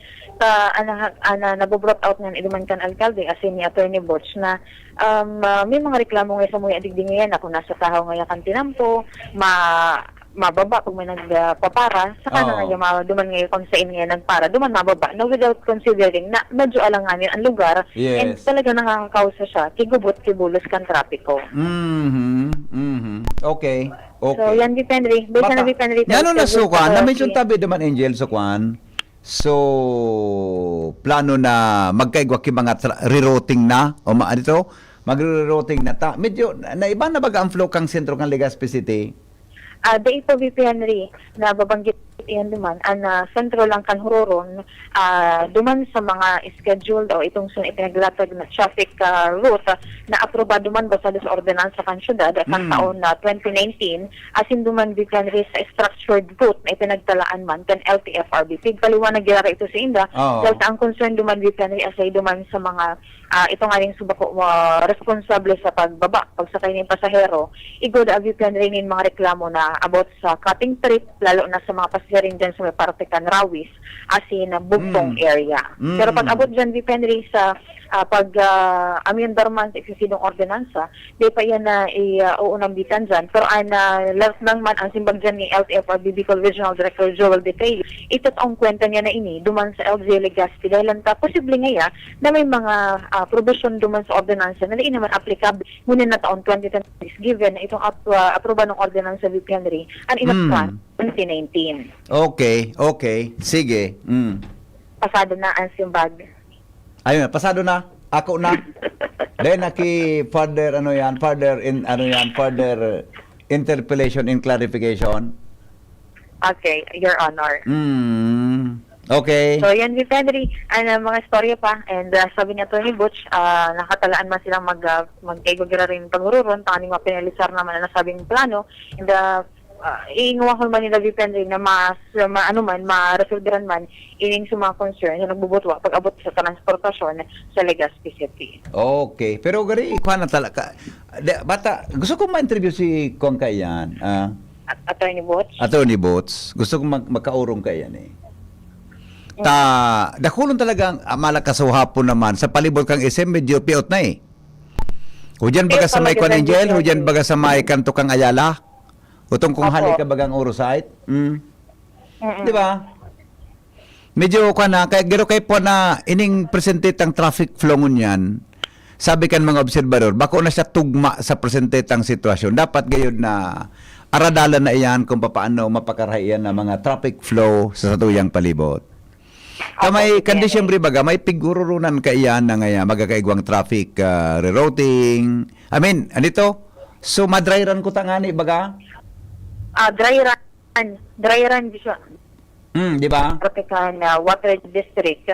nabobrought out ng Aduman kan alkalde as in ni Attorney Butch na may mga reklamo ngayon sa mga adigding ngayon ako nasa tahaw ngayon kan tinampo mababa pag may nagpapara saka na ngayon duman ngayon kung saan ngayon nagpara duman mababa no without considering na medyo alanganin ang lugar and talaga nakakausa siya kigubot kibulos kan trapiko. Okay. So yan VPNRI basta na VPNRI ano na sukan na mention tabi duman Angel sukan so plano na magkaigwa ki mga rerouting na o dito magre-rerouting na ta medyo na iba na baga ang flow kang sentro kang Legazpi City. Day ito VPNRI na babanggit iyan duman ang sentro lang kan Huroron duman sa mga scheduled o itong ipinaglatag na traffic route na aprobado man ba sa ordinansa kan syudad kan taon na 2019 asin duman VPNRI sa structured route na ipinagtalaan man kan LTFRB paliwanag gyara ito sa inda dahil ang concern duman VPNRI asay duman sa mga ito nga rin subako responsable sa pagsakay ng pasahero igod ang VPNRI nin mga reklamo na about sa cutting trip lalo na sa mga pasahering dyan sa may parte kan Rawis asin Bugtong area. Pero pag abot dyan VPNRI sa amyendar man sa eksesidong ordinansa di pa yan na uunambitan dyan pero last nang man ang simbag dyan ni LTFRB Bicol Regional Director Joel Detail ito't ang kwenta niya na ini duman sa LJ Legazpi dahil lanta posible ngaya na may mga provision duman sa ordinansa na naman applicable ngunit na taon 2026 given na itong aproba ng ordinansa VPNRI ang inapruban 2019. Okay. Sige. Pasado na ang simbag. Ayun, pasado na. Ako na. Then further interpellation and clarification. Okay, Your Honor. Okay. So yan VPNRI, mga storya pa and sabi ni Attorney Butch, nakatalaan man silang mag-egogira rin paghururon, tanging mapinalisar naman na nasabing plano and iinguwahon man nila VPNRI na ma-resolveran man ining sa mga concern na nagbubutwa pag-abot sa transportasyon sa Legazpi City. Okay. Pero gari, ikuha na talaga. Bata, gusto ko ma-interview si Kong Kayan. Attorney Butch? Attorney Butch. Gusto ko magkaurong kayan dakulon talagang malakas hapon naman sa palibot kang SM medyo piot na Hujan baga sa may Kwan Angel, hujan baga sa may kanto kang Ayala. Utong kung hali ka bagang Orosite. Mm-mm. Di ba? Medyo ka na, kaya giro kay po na ining presentate ang traffic flow ngunyan, sabi kan mga obserbador, bako na siya tugma sa presentate ang sitwasyon. Dapat gayon na aradalan na iyan kung paano mapakarayan na mga traffic flow sa tuyang palibot. May kondisyon baga, may pigururunan ka iyan na ngaya magakaigwang traffic rerouting. I mean, anito? So, madryran ko tangani baga? Dry run di siya. Di ba? Protekan na water district.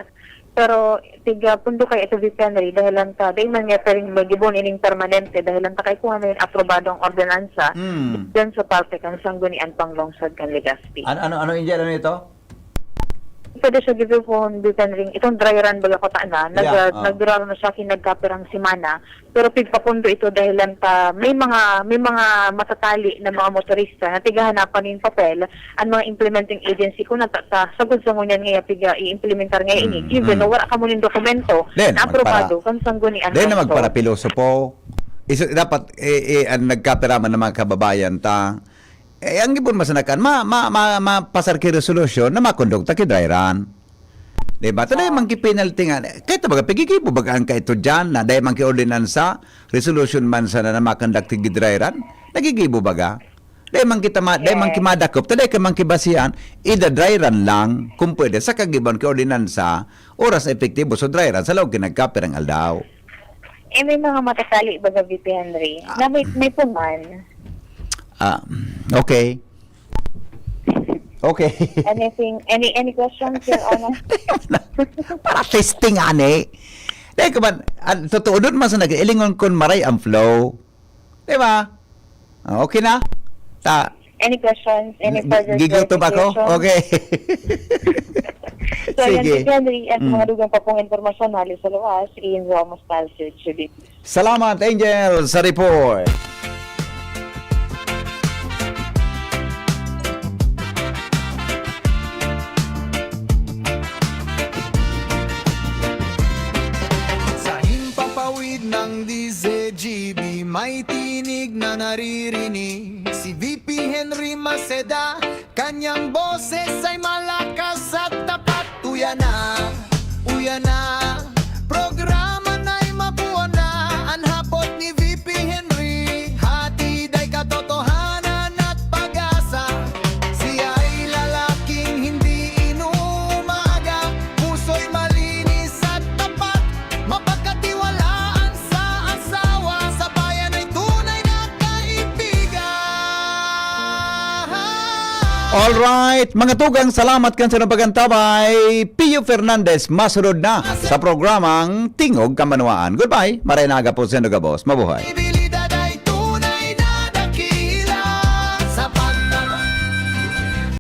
Pero tiga pundo kay ito Henry dahil lang ta dahil man nga ring magibon ining permanente dahil lang ta kay kuha na yung aprobadong ordinansa dyan sa parte kan sanggunian pang lungsod kan Legazpi. Ano inja ano ito? Pwede siya gibon ring itong dry run baga ko ta na nagduraro na siya kinagkapirang simana pero pigpapundo ito dahil lang ta may mga matatali na mga motorista na tigahanapan yung papel ang mga implementing agency kung sagod sa ngunyan ngayon piga i-implementar ngayon ini given na wala ka mo ng dokumento na aprobado kan sanggunian. Then na magpara pilosopo. Dapat ang nagkapiraman ng mga kababayan ta ang gibon masanakan mapasarki resolution na makondukta ki dry run. Diba? Taday man ki penalty nga. Kahit baga pigigibo baga ang kaito dyan na dahi man ki ordinansa resolution man sa na makondukta ki dry run. Nagigibo baga. Dahi man ki madakop. Taday ka man ki basihan ida dry run lang kung pwede sa kagibon ki ordinansa oras epektibo so dry run sa loob kinagkapirang aldaw. May mga matatali baga VP Henry na may puman. Okay. Okay. Any questions, Your Honor? Para testing ane. Dahil ka man, totoo doon mas nag-ilingon kun maray ang flow. Diba? Okay na? Any questions? Any further Gigutom ako? Okay. So, Sige. yan, Henry, at mga dugang pa pong informasyon halos sa luwas, Ian Ramos Palsir, Judith. Salamat, Angel, sa report. Sa himpapawid ng DZGB, may tinig na naririnig. Si VP Henry Maceda, kanyang boses ay malakas at tapat. Uya na, programa na'y mapuo na. Ang hapot ni VP Henry, hatid ay katotohanan at pag-asa. Siya ay lalaking hindi inuumaga, puso'y malinis at tapat, mapagkatiwalaan sa asawa, sa bayan ay tunay na kaibigan. Alright, mga tugang, salamat kan sa napagantabay. Pio Fernandez, masunod na sa programang Tingog Kamanawaan. Goodbye, maray naga po sa Boss. Mabuhay.